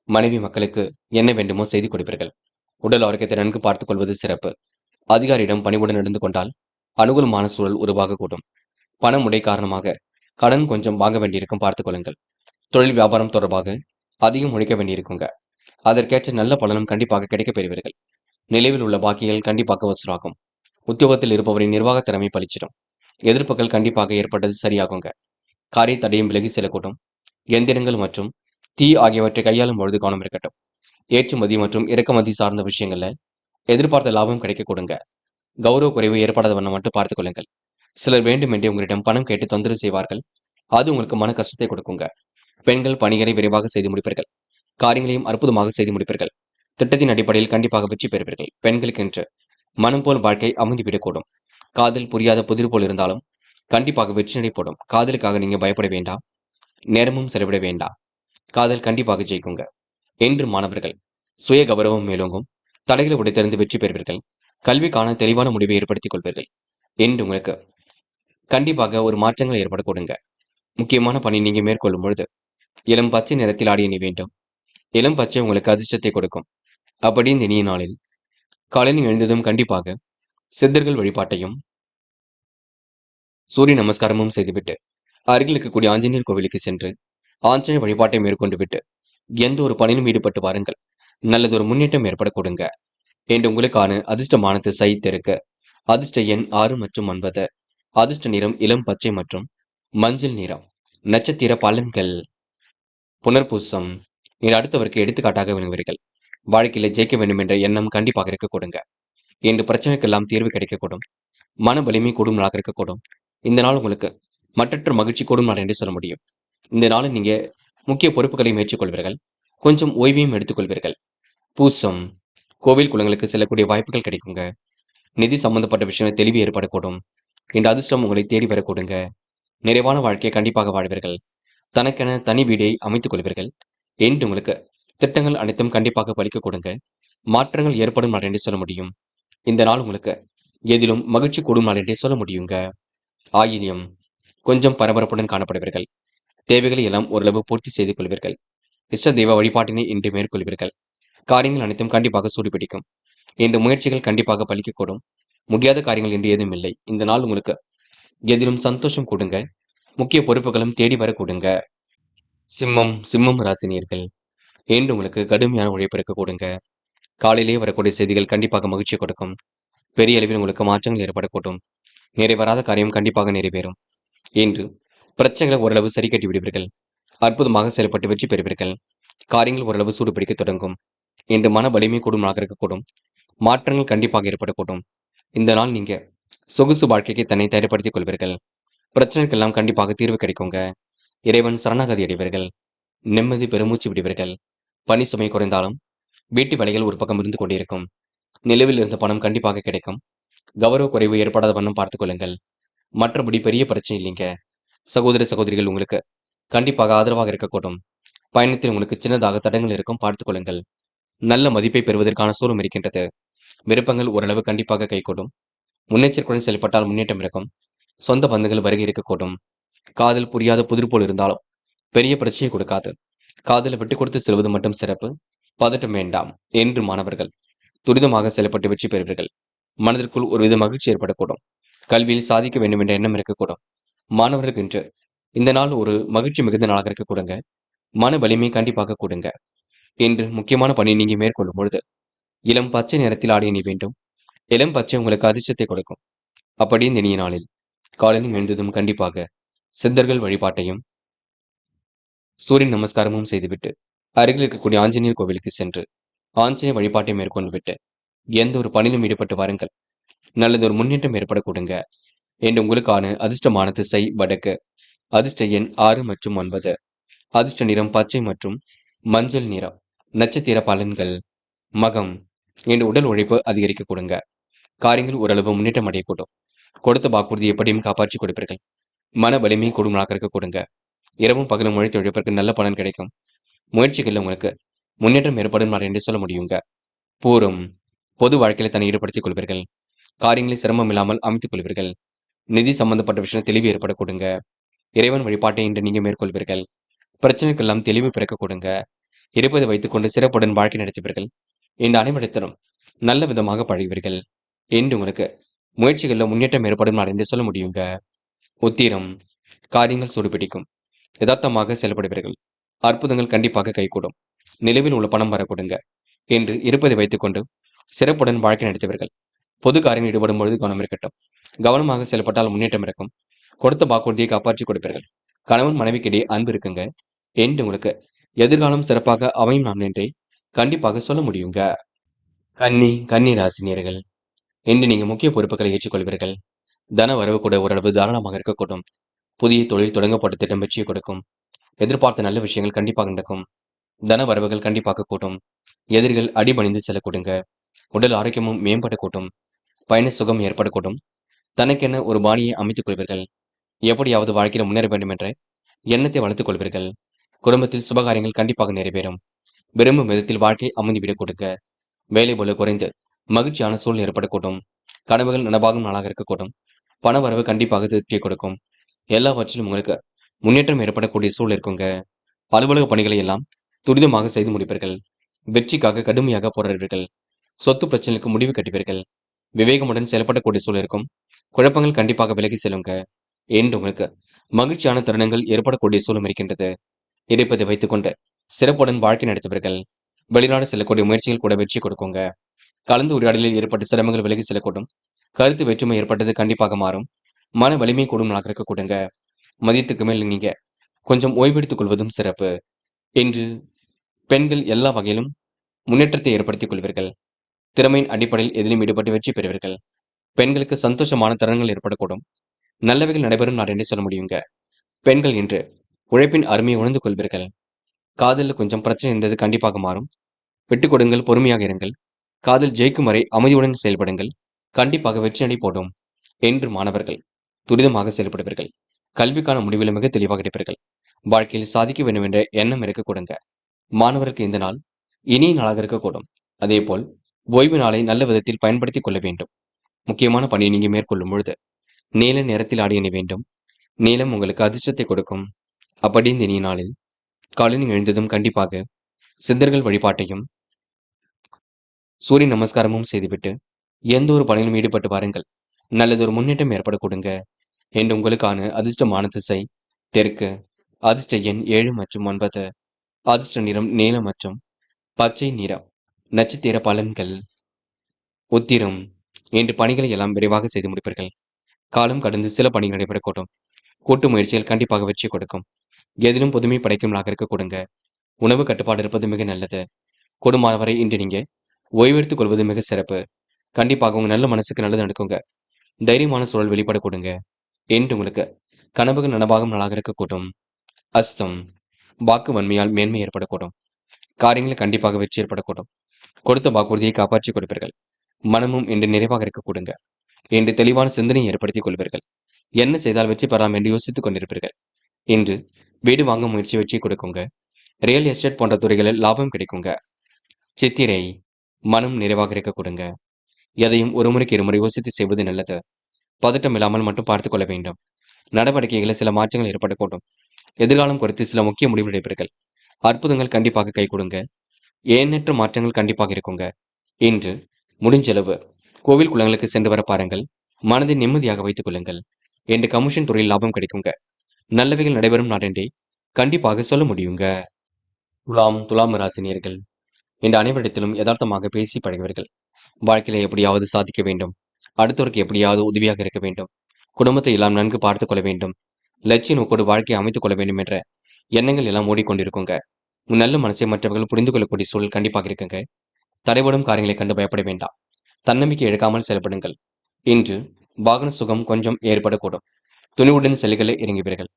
மனைவி மக்களுக்கு என்ன வேண்டுமோ செய்து கொடுப்பீர்கள். உடல் ஆரோக்கியத்தை நன்கு பார்த்துக் கொள்வது சிறப்பு. அதிகாரியிடம் பணிவுடன் நடந்து கொண்டால் அனுகூலமான சூழல் உருவாகக்கூடும். பணமுடை காரணமாக கடன் கொஞ்சம் வாங்க வேண்டியிருக்கும், பார்த்துக் கொள்ளுங்கள். தொழில் வியாபாரம் தொடர்பாக அதிகம் உழைக்க வேண்டியிருக்குங்க. அதற்கேற்ற நல்ல பலனும் கண்டிப்பாக கிடைக்கப் பெறுவீர்கள். நிலைவில் உள்ள பாக்கிகள் கண்டிப்பாக வசூலாகும். உத்தியோகத்தில் இருப்பவரின் நிர்வாக திறமை பலிச்சிடும். எதிர்ப்புகள் கண்டிப்பாக ஏற்பட்டது சரியாகுங்க. காரிய தடையும் விலகி செல்லக்கூடும். எந்திரங்கள் மற்றும் தீ ஆகியவற்றை கையாளும் பொழுது கவனம் இருக்கட்டும். ஏற்றுமதி மற்றும் இறக்குமதி சார்ந்த விஷயங்கள்ல எதிர்பார்த்த லாபம் கிடைக்க கொடுங்க. கௌரவ குறைவு ஏற்படாத வண்ணம் மட்டும் பார்த்துக் கொள்ளுங்கள். சிலர் வேண்டுமென்றே உங்களிடம் பணம் கேட்டு தொந்தரவு செய்வார்கள். அது உங்களுக்கு மன கஷ்டத்தை கொடுக்குங்க. பெண்கள் பணிகளை விரைவாக செய்து முடிப்பீர்கள். காரியங்களையும் அற்புதமாக செய்து முடிப்பீர்கள். திட்டத்தின் அடிப்படையில் கண்டிப்பாக வெற்றி பெறுவீர்கள். பெண்களுக்கு என்று மனம் போல் வாழ்க்கை அமைந்துவிடக்கூடும். காதல் புரியாத புதிர் போல் இருந்தாலும் கண்டிப்பாக வெற்றி நடைபோடும். காதலுக்காக நீங்க பயப்பட வேண்டாம், நேரமும் செலவிட வேண்டாம். காதல் கண்டிப்பாக ஜெயிக்குங்க. என்று மாணவர்கள் சுய கௌரவம் மேலோங்கும். தடைகளை உடைத்தெறிந்து வெற்றி பெறுவீர்கள். கல்விக்கான தெளிவான முடிவை ஏற்படுத்திக் கொள்வீர்கள். என்று உங்களுக்கு கண்டிப்பாக ஒரு மாற்றங்கள் ஏற்பட கொடுங்க. முக்கியமான பணி நீங்க மேற்கொள்ளும் பொழுது இளம் பச்சை நிறத்தில் ஆடிய நீ வேண்டும். இளம் பச்சை உங்களுக்கு அதிர்ஷ்டத்தை கொடுக்கும். அப்படி இந்த இனிய நாளில் காலையில் எழுந்ததும் கண்டிப்பாக சித்தர்கள் வழிபாட்டையும் சூரிய நமஸ்காரமும் செய்துவிட்டு அருகில் இருக்கக்கூடிய ஆஞ்சநேயர் கோவிலுக்கு சென்று ஆஞ்சநேயர் வழிபாட்டை மேற்கொண்டு விட்டு எந்த ஒரு பணியிலும் ஈடுபட்டு வாருங்கள். நல்லதொரு முன்னேற்றம் ஏற்பட கொடுங்க. என்று உங்களுக்கான அதிர்ஷ்டமான திசை தெற்கு. அதிர்ஷ்ட எண் 6 மற்றும் 9. அதிர்ஷ்ட நிறம் இளம் பச்சை மற்றும் மஞ்சள் நிறம். நட்சத்திர பலன்கள். புனர்பூசம். இன்று அடுத்தவருக்கு எடுத்துக்காட்டாக விளங்குவீர்கள். வாழ்க்கையில ஜெயிக்க வேண்டும் என்ற எண்ணம் கண்டிப்பாக இருக்க கொடுங்க. இன்று பிரச்சனைக்கெல்லாம் தீர்வு கிடைக்கக்கூடும். மன வலிமை கூடும் நாளாக இருக்கக்கூடும். இந்த நாள் உங்களுக்கு மற்றற்ற மகிழ்ச்சி கூடும் நாள் என்று சொல்ல முடியும். இந்த நாளில் நீங்க முக்கிய பொறுப்புகளை மேற்கொள்வீர்கள். கொஞ்சம் ஓய்வையும் எடுத்துக்கொள்வீர்கள். பூசம். கோவில் குளங்களுக்கு செல்லக்கூடிய வாய்ப்புகள் கிடைக்குங்க. நிதி சம்பந்தப்பட்ட விஷயம் தெளிவு ஏற்படக்கூடும். இந்த அதிர்ஷ்டம் உங்களை தேடி வரக்கூடுங்க. நிறைவான வாழ்க்கையை கண்டிப்பாக வாழ்வீர்கள். தனக்கென தனி வீடை அமைத்துக் கொள்வீர்கள். என்று உங்களுக்கு திட்டங்கள் அனைத்தும் கண்டிப்பாக பலிக்க கொடுங்க. மாற்றங்கள் ஏற்படும் நாள் என்று சொல்ல முடியும். இந்த நாள் உங்களுக்கு எதிலும் மகிழ்ச்சி கூடும் நாள் என்றே சொல்ல முடியுங்க. ஆயில்யம். கொஞ்சம் பரபரப்புடன் காணப்படுவீர்கள். தேவைகளை எல்லாம் ஓரளவு பூர்த்தி செய்து கொள்வீர்கள். இஷ்ட தெய்வ வழிபாட்டினை இன்று மேற்கொள்வீர்கள். காரியங்கள் அனைத்தும் கண்டிப்பாக சூடுபிடிக்கும். இந்த முயற்சிகள் கண்டிப்பாக பலிக்கக்கூடும். முடியாத காரியங்கள் என்று ஏதும் இல்லை. இந்த நாள் உங்களுக்கு எதிலும் சந்தோஷம் கொடுங்க. முக்கிய பொறுப்புகளும் தேடி வர கொடுங்க. சிம்மம் ராசினியர்கள். இன்று உங்களுக்கு கடுமையான உழைப்பு இருக்க கொடுங்க. காலையிலேயே வரக்கூடிய செய்திகள் கண்டிப்பாக மகிழ்ச்சி கொடுக்கும். பெரிய அளவில் உங்களுக்கு மாற்றங்கள் ஏற்படக்கூடும். நிறைவேறாத காரியம் கண்டிப்பாக நிறைவேறும். இன்று பிரச்சனைகளை ஓரளவு சரி கட்டி விடுவீர்கள். அற்புதமாக செயல்பட்டு வெற்றி பெறுவீர்கள். காரியங்கள் ஓரளவு சூடுபிடிக்க தொடங்கும். இன்று மன வலிமை கூடும் நாளாக இருக்கக்கூடும். மாற்றங்கள் கண்டிப்பாக ஏற்படக்கூடும். இந்த நாள் நீங்க சொகுசு வாழ்க்கைக்கு தன்னை தயார்படுத்திக் கொள்வீர்கள். பிரச்சனைக்கெல்லாம் கண்டிப்பாக தீர்வு கிடைக்குங்க. இறைவன் சரணாகதி அடைவீர்கள். நிம்மதி பெருமூச்சு விடுவீர்கள். பணி சுமை குறைந்தாலும் வீட்டு வேலைகள் ஒரு பக்கம் இருந்து கொண்டிருக்கும். நிலவில் இருந்த பணம் கண்டிப்பாக கிடைக்கும். கௌரவ குறைவு ஏற்படாத வண்ணம் பார்த்துக் கொள்ளுங்கள். மற்றபடி பெரிய பிரச்சனை இல்லைங்க. சகோதர சகோதரிகள் உங்களுக்கு கண்டிப்பாக ஆதரவாக இருக்கக்கூடும். பயணத்தில் உங்களுக்கு சின்னதாக தடங்கள் இருக்கும், பார்த்துக் கொள்ளுங்கள். நல்ல மதிப்பை பெறுவதற்கான சூழலும் இருக்கின்றது. விருப்பங்கள் ஓரளவு கண்டிப்பாக கைகூடும். முன்னெச்சரிக்கையுடன் செயல்பட்டால் முன்னேற்றம் இருக்கும். சொந்த பந்தங்கள் வருகை இருக்கக்கூடும். காதல் புரியாத புதிர் போல் இருந்தாலும் பெரிய பிரச்சனையை கொடுக்காது. காதலை விட்டுக் கொடுத்து செல்வது மட்டும் சிறப்பு. பதட்டம் வேண்டாம். என்று மாணவர்கள் துரிதமாக செயல்பட்டு வெற்றி பெறுவீர்கள். மனதிற்குள் ஒருவித மகிழ்ச்சி ஏற்படக்கூடும். கல்வியில் சாதிக்க வேண்டும் என்ற எண்ணம் இருக்கக்கூடும். மாணவர்களுக்கு இன்று இந்த நாள் ஒரு மகிழ்ச்சி மிகுந்த நாளாக இருக்க கூடுங்க. மன வலிமை கண்டிப்பாக கூடுங்க. இன்று முக்கியமான பணி நீங்க மேற்கொள்ளும் பொழுது இளம் பச்சை நிறத்தில் ஆடிய நீ வேண்டும். இளம் பச்சை உங்களுக்கு அதிர்ஷ்டத்தை கொடுக்கும். அப்படி இந்த இனிய நாளில் காலையில் எழுந்ததும் கண்டிப்பாக சித்தர்கள் வழிபாட்டையும் சூரியன் நமஸ்காரமும் செய்துவிட்டு அருகில் இருக்கக்கூடிய ஆஞ்சநேயர் கோவிலுக்கு சென்று ஆஞ்சநேயர் வழிபாட்டை மேற்கொண்டு விட்டு எந்த ஒரு பணியிலும் ஈடுபட்டு வாருங்கள். நல்லது ஒரு முன்னேற்றம் ஏற்பட கொடுங்க. என்று உங்களுக்கான அதிர்ஷ்டமான திசை வடக்கு. அதிர்ஷ்ட எண் 6 மற்றும் 9. அதிர்ஷ்ட நிறம் பச்சை மற்றும் மஞ்சள் நிறம். நட்சத்திர பலன்கள். மகம். என்று உடல் உழைப்பு அதிகரிக்க கொடுங்க. காரியங்கள் ஓரளவு முன்னேற்றம் அடையக்கூடும். கொடுத்த வாக்குறுதி எப்படியும் காப்பாற்றி கொடுப்பீர்கள். மன வலிமை கூடும் நாளாக இருக்க கொடுங்க. இரவும் பகலும் உழைத்து உழைப்பிற்கு நல்ல பலன் கிடைக்கும். முயற்சிகளில் உங்களுக்கு முன்னேற்றம் ஏற்படும் நாள் என்று சொல்ல முடியுங்க. பூரம் பொது வாழ்க்கையில தன்னை ஈடுபடுத்திக் கொள்வீர்கள். காரியங்களை சிரமம் இல்லாமல் அமைத்துக் கொள்வீர்கள். நிதி சம்பந்தப்பட்ட விஷயம் தெளிவு ஏற்படக்கூடுங்க. இறைவன் வழிபாட்டை இன்று நீங்க மேற்கொள்வீர்கள். பிரச்சனைக்கெல்லாம் தெளிவு பிறக்க கொடுங்க. இருப்பதை வைத்துக்கொண்டு சிறப்புடன் வாழ்க்கை நடத்துவீர்கள். இந்த அனைவரிடத்திலும் நல்ல விதமாக பழகுவீர்கள் என்று உங்களுக்கு முயற்சிகளில் முன்னேற்றம் ஏற்படும் நாள் என்று சொல்ல முடியுங்க. உத்திரம் காரியங்கள் சூடுபிடிக்கும். யதார்த்தமாக செயல்படுவீர்கள். அற்புதங்கள் கண்டிப்பாக கைகூடும். நிலவில் உள்ள பணம் வரக்கூடுங்க என்று இருப்பதை வைத்துக்கொண்டு சிறப்புடன் வாழ்க்கை நடத்துவீர்கள். பொது காரியம் ஈடுபடும் பொழுது கவனம் இருக்கட்டும். கவனமாக செயல்பட்டால் முன்னேற்றம் இருக்கும். கொடுத்த வாக்குறுதியை காப்பாற்றி கொடுப்பீர்கள். கணவன் மனைவிக்கிடையே அன்பு இருக்குங்க என்று உங்களுக்கு எதிர்காலம் சிறப்பாக அமையும் நாம் என்றே கண்டிப்பாக சொல்ல முடியுங்க. கன்னி ராசினியர்கள், இன்று நீங்க முக்கிய பொறுப்புகளை ஏற்றுக்கொள்வீர்கள். தன வரவு கூட ஓரளவு தாராளமாக இருக்கக்கூடும். புதிய தொழில் தொடங்கப்பட்ட திட்டம் வெற்றியை கொடுக்கும். எதிர்பார்த்த நல்ல விஷயங்கள் கண்டிப்பாக நடக்கும். தன வரவுகள் கண்டிப்பாக கூட்டும். எதிரிகள் அடிபணிந்து செல்லக்கூடுங்க. உடல் ஆரோக்கியமும் மேம்படக்கூடும். பயண சுகம் ஏற்படக்கூடும். தனக்கென ஒரு பாணியை அமைத்துக் கொள்வீர்கள். எப்படியாவது வாழ்க்கையில் முன்னேற வேண்டும் என்ற எண்ணத்தை வளர்த்துக் கொள்வீர்கள். குடும்பத்தில் சுபகாரியங்கள் கண்டிப்பாக நிறைவேறும். விரும்பும் விதத்தில் வாழ்க்கை அமைந்துவிடக் கொடுங்க. வேலை போல குறைந்து மகிழ்ச்சியான சூழல் ஏற்படக்கூடும். கனவுகள் நனவாகும் நாளாக இருக்கக்கூடும். பண வரவு கண்டிப்பாக திருப்தியை கொடுக்கும். எல்லாவற்றிலும் உங்களுக்கு முன்னேற்றம் ஏற்படக்கூடிய சூழல் இருக்குங்க. அலுவலக பணிகளை எல்லாம் துரிதமாக செய்து முடிப்பீர்கள். வெற்றிக்காக கடுமையாக போராடுவீர்கள். சொத்து பிரச்சனைக்கு முடிவு கட்டுவீர்கள். விவேகமுடன் செயல்படக்கூடிய சூழல் இருக்கும். குழப்பங்கள் கண்டிப்பாக விலகி செல்லுங்க என்று உங்களுக்கு மகிழ்ச்சியான தருணங்கள் ஏற்படக்கூடிய சூழல் இருக்கின்றது. இருப்பதை வைத்துக்கொண்டு சிறப்புடன் வாழ்க்கை நடத்துவீர்கள். வெளிநாடு செல்லக்கூடிய முயற்சிகள் கூட வெற்றி கொடுக்குங்க. கலந்து உரையாடலில் ஏற்பட்ட சிரமங்கள் விலகி செல்லக்கூடும். கருத்து வேற்றுமை ஏற்பட்டது கண்டிப்பாக மாறும். மன வலிமை கூடும் நாளாக இருக்க கூடுங்க. மதியத்துக்கு மேல் நீங்க கொஞ்சம் ஓய்வெடுத்துக் கொள்வதும் சிறப்பு என்று பெண்கள் எல்லா வகையிலும் முன்னேற்றத்தை ஏற்படுத்திக் கொள்வீர்கள். திறமையின் அடிப்படையில் எதிலும் ஈடுபட்டு வெற்றி பெறுவீர்கள். பெண்களுக்கு சந்தோஷமான தருணங்கள் ஏற்படக்கூடும். நல்லவைகள் நடைபெறும் நாள் என்று சொல்ல முடியுங்க. பெண்கள் இன்று உழைப்பின் அருமையை உணர்ந்து கொள்வீர்கள். காதலில் கொஞ்சம் பிரச்சனை இருந்தது கண்டிப்பாக மாறும். விட்டுக் கொடுங்கள், பொறுமையாக இருங்கள். காதல் ஜெயிக்கும் வரை அமைதியுடன் செயல்படுங்கள். கண்டிப்பாக வெற்றி அடை போடும் என்று மாணவர்கள் துரிதமாக செயல்படுவீர்கள். கல்விக்கான முடிவில் மிக தெளிவாக இருப்பீர்கள். வாழ்க்கையில் சாதிக்க வேண்டும் என்ற எண்ணம் இருக்க கொடுங்க. மாணவருக்கு இந்த நாள் இனிய நாளாக இருக்கக்கூடும். அதேபோல் ஓய்வு நாளை நல்ல விதத்தில் பயன்படுத்திக் கொள்ள வேண்டும். முக்கியமான பணியை நீங்க மேற்கொள்ளும் பொழுது நீல நிறத்தில் ஆடை அணி வேண்டும். நீலம் உங்களுக்கு அதிர்ஷ்டத்தை கொடுக்கும். அப்படி இந்த இனிய நாளில் காலையில் எழுந்ததும் கண்டிப்பாக சித்தர்கள் வழிபாட்டையும் சூரிய நமஸ்காரமும் செய்துவிட்டு எந்த ஒரு பணியிலும் ஈடுபட்டு வாருங்கள். நல்லதொரு முன்னேற்றம் ஏற்பட கொடுங்க என்று உங்களுக்கான அதிர்ஷ்டமான திசை தெற்கு. அதிர்ஷ்ட எண் 7 மற்றும் 9. அதிர்ஷ்ட நிறம் நீலம் மற்றும் பச்சை நிறம். நட்சத்திர பலன்கள். உத்திரம் இன்று பணிகளை எல்லாம் விரைவாக செய்து முடிப்பீர்கள். காலம் கடந்து சில பணிகள் நடைபெறக்கூடும். கூட்டு முயற்சிகள் கண்டிப்பாக வெற்றி கொடுக்கும். எதிலும் புதுமை படைக்கும் நாளாக இருக்க கொடுங்க. உணவு கட்டுப்பாடு இருப்பது மிக நல்லது. கூடுமான வரை இன்று நீங்க ஓய்வெடுத்துக் கொள்வது மிக சிறப்பு. கண்டிப்பாக உங்க நல்ல மனசுக்கு நல்லது நடக்குங்க. தைரியமான சூழல் வெளிப்பட கொடுங்க என்று உங்களுக்கு கனவுகள் நனவாகும் நாளாக இருக்கக்கூடும். அஸ்தம் வாக்கு வன்மையால் மேன்மை ஏற்படக்கூடும். காரியங்களில் கண்டிப்பாக வெற்றி ஏற்படக்கூடும். கொடுத்த வாக்குறுதியை காப்பாற்றி கொடுப்பீர்கள். மனமும் இன்று நிறைவாக இருக்க கொடுங்க. இன்று தெளிவான சிந்தனையை ஏற்படுத்திக் கொள்வீர்கள். என்ன செய்தால் வெற்றி பெறலாம் என்று யோசித்துக் கொண்டிருப்பீர்கள். இன்று வீடு வாங்க முயற்சி வெற்றி கொடுக்குங்க. ரியல் எஸ்டேட் போன்ற துறைகளில் லாபம் கிடைக்குங்க. சித்திரை மனம் நிறைவாக இருக்க கொடுங்க. எதையும் ஒரு முறைக்கு இருமுறை யோசித்து செய்வது நல்லது. பதட்டம் இல்லாமல் மட்டும் பார்த்துக் கொள்ள வேண்டும். நடவடிக்கைகளில் சில மாற்றங்கள் ஏற்படக்கூடும். எதிர்காலம் குறித்து சில முக்கிய முடிவுகள் எடுப்பீர்கள். அற்புதங்கள் கண்டிப்பாக கை கொடுங்க. எண்ணற்ற மாற்றங்கள் கண்டிப்பாக இருக்குங்க. இன்று முடிஞ்சளவு கோவில் குளங்களுக்கு சென்று வர பாருங்கள். மனதை நிம்மதியாக வைத்துக் கொள்ளுங்கள் என்று கமிஷன் துறையில் லாபம் கிடைக்குங்க. நல்லவைகள் நடைபெறும் நாடென்றே கண்டிப்பாக சொல்ல முடியுங்க. துலாம் ராசினியர்கள், இந்த அனைவரிடத்திலும் யதார்த்தமாக பேசி பழகுவீர்கள். வாழ்க்கையில எப்படியாவது சாதிக்க வேண்டும். அடுத்தவருக்கு எப்படியாவது உதவியாக இருக்க வேண்டும். குடும்பத்தை எல்லாம் நன்கு பார்த்துக் கொள்ள வேண்டும். லட்சிய நோக்கோடு வாழ்க்கையை அமைத்துக் கொள்ள வேண்டும் என்ற எண்ணங்கள் எல்லாம் ஓடிக்கொண்டிருக்குங்க. நல்ல மனசை மற்றவர்கள் புரிந்து கொள்ளக்கூடிய சூழல் கண்டிப்பாக இருக்குங்க. தடைபடும் காரியங்களை கண்டு பயப்பட வேண்டாம். தன்னம்பிக்கை இழக்காமல் செயல்படுங்கள். இன்று வாகன சுகம் கொஞ்சம் ஏற்படக்கூடும். துணிவுடன் செல்களை இறங்குவீர்கள்.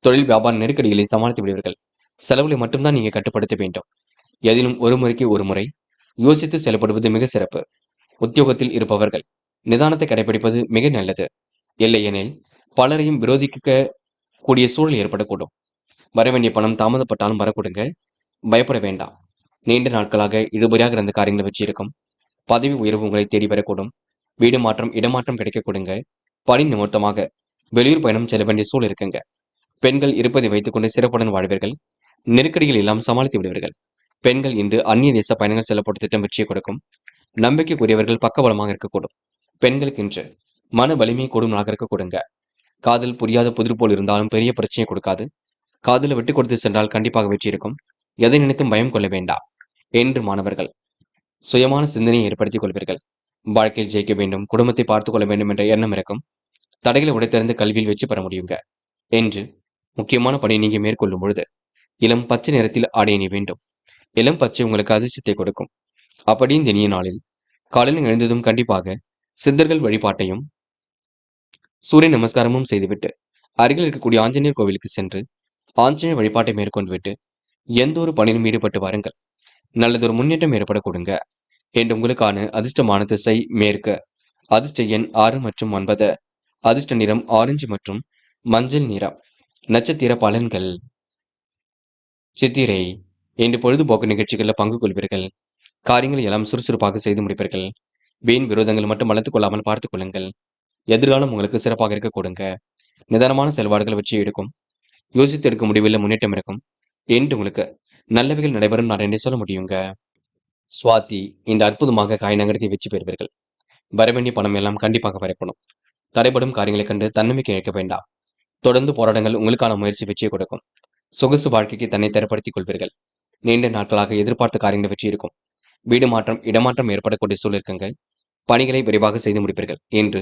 தொழில் வியாபார நெருக்கடிகளை சமாளித்து விடுவீர்கள். செலவுகளை மட்டும்தான் நீங்க கட்டுப்படுத்த வேண்டும். எதிலும் ஒரு முறைக்கு ஒரு முறை யோசித்து செயல்படுவது மிக சிறப்பு. உத்தியோகத்தில் இருப்பவர்கள் நிதானத்தை கடைபிடிப்பது மிக நல்லது. இல்லையெனில் பலரையும் விரோதிக்க கூடிய சூழல் ஏற்படக்கூடும். வரவேண்டிய பணம் தாமதப்பட்டாலும் வரக்கூடுங்க. பயப்பட வேண்டாம். நீண்ட நாட்களாக இழுபறியாக இருந்த காரியங்களை வச்சு இருக்கும். பதவி உயர்வு உங்களை தேடி வரக்கூடும். வீடு மாற்றம், இடமாற்றம் கிடைக்க கொடுங்க. பணி நிமித்தமாக வெளியூர் பயணம் செல்ல வேண்டிய சூழல் இருக்குங்க. பெண்கள் இருப்பதை வைத்துக் கொண்டு சிறப்புடன் வாழ்வீர்கள். நெருக்கடிகள் எல்லாம் சமாளித்து விடுவீர்கள். பெண்கள் இன்று அந்நிய தேச பயணங்கள் செல்லப்பட்ட திட்டம் வெற்றியை கொடுக்கும். நம்பிக்கைக்குரியவர்கள் பக்கபலமாக இருக்கக்கூடும். பெண்களுக்கு இன்று மன வலிமை கூடும் நாளாக இருக்க கொடுங்க. காதல் புரியாத புதிர் போல் இருந்தாலும் பெரிய பிரச்சனையை கொடுக்காது. காதல விட்டு கொடுத்து சென்றால் கண்டிப்பாக வெற்றி இருக்கும். எதை நினைத்தும் பயம் கொள்ள வேண்டாம் என்று மாணவர்கள் சுயமான சிந்தனையை ஏற்படுத்திக் கொள்வீர்கள். வாழ்க்கையில் ஜெயிக்க வேண்டும், குடும்பத்தை பார்த்துக் கொள்ள வேண்டும் என்ற எண்ணம் இருக்கும். தடைகளை உடைத்தெறிந்து கல்வியில் வெற்றி பெற முடியுங்க என்று முக்கியமான பணியை நீங்க மேற்கொள்ளும் பொழுது இளம் பச்சை நிறத்தில் ஆடை அணிய வேண்டும். இளம் பச்சை உங்களுக்கு அதிர்ஷ்டத்தை கொடுக்கும். அப்படி இந்த இனிய நாளில் காலையில் எழுந்ததும் கண்டிப்பாக சித்தர்கள் வழிபாட்டையும் சூரிய நமஸ்காரமும் செய்துவிட்டு அருகில் இருக்கக்கூடிய ஆஞ்சநேயர் கோவிலுக்கு சென்று ஆஞ்சநேயர் வழிபாட்டை மேற்கொண்டு விட்டு எந்த ஒரு பணியிலும் ஈடுபட்டு வாருங்கள். நல்லதொரு முன்னேற்றம் ஏற்பட கொடுங்க என்று உங்களுக்கான அதிர்ஷ்டமான திசை மேற்கு. அதிர்ஷ்ட எண் 6 மற்றும் 9. அதிர்ஷ்ட நிறம் ஆரஞ்சு மற்றும் மஞ்சள் நிறம். நட்சத்திர பலன்கள். சித்திரை. இன்று பொழுதுபோக்கு நிகழ்ச்சிகளில் பங்கு கொள்வீர்கள். காரியங்களை எல்லாம் சுறுசுறுப்பாக செய்து முடிப்பீர்கள். வீண் விரோதங்கள் மட்டும் வளர்த்துக் கொள்ளாமல் பார்த்துக் கொள்ளுங்கள். எதிர்காலம் உங்களுக்கு சிறப்பாக இருக்க கொடுங்க. நிதானமான செயல்பாடுகள் வெற்றி எடுக்கும். யோசித்து எடுக்கும் முடிவில் முன்னேற்றம் இருக்கும். என்று உங்களுக்கு நல்லவைகள் நடைபெறும் நான் என்ன சொல்ல முடியுங்க. சுவாதி. இந்த அற்புதமாக காய் நகரத்தை வெற்றி பெறுவீர்கள். வரவேண்டிய பணம் எல்லாம் கண்டிப்பாக வரப்படும். தடைபடும் காரியங்களை கண்டு தன்னம்பிக்கை இழக்க வேண்டாம். தொடர்ந்து போராட்டங்கள் உங்களுக்கான முயற்சி வெற்றியை கொடுக்கும். சொகுசு வாழ்க்கைக்கு தன்னை தரப்படுத்திக் கொள்வீர்கள். நீண்ட நாட்களாக எதிர்பார்த்த காரியங்கள் வெற்றி இருக்கும். வீடு மாற்றம், இடமாற்றம் ஏற்படக்கூடிய சூழல் இருக்குங்க. பணிகளை விரைவாக செய்து முடிப்பீர்கள் என்று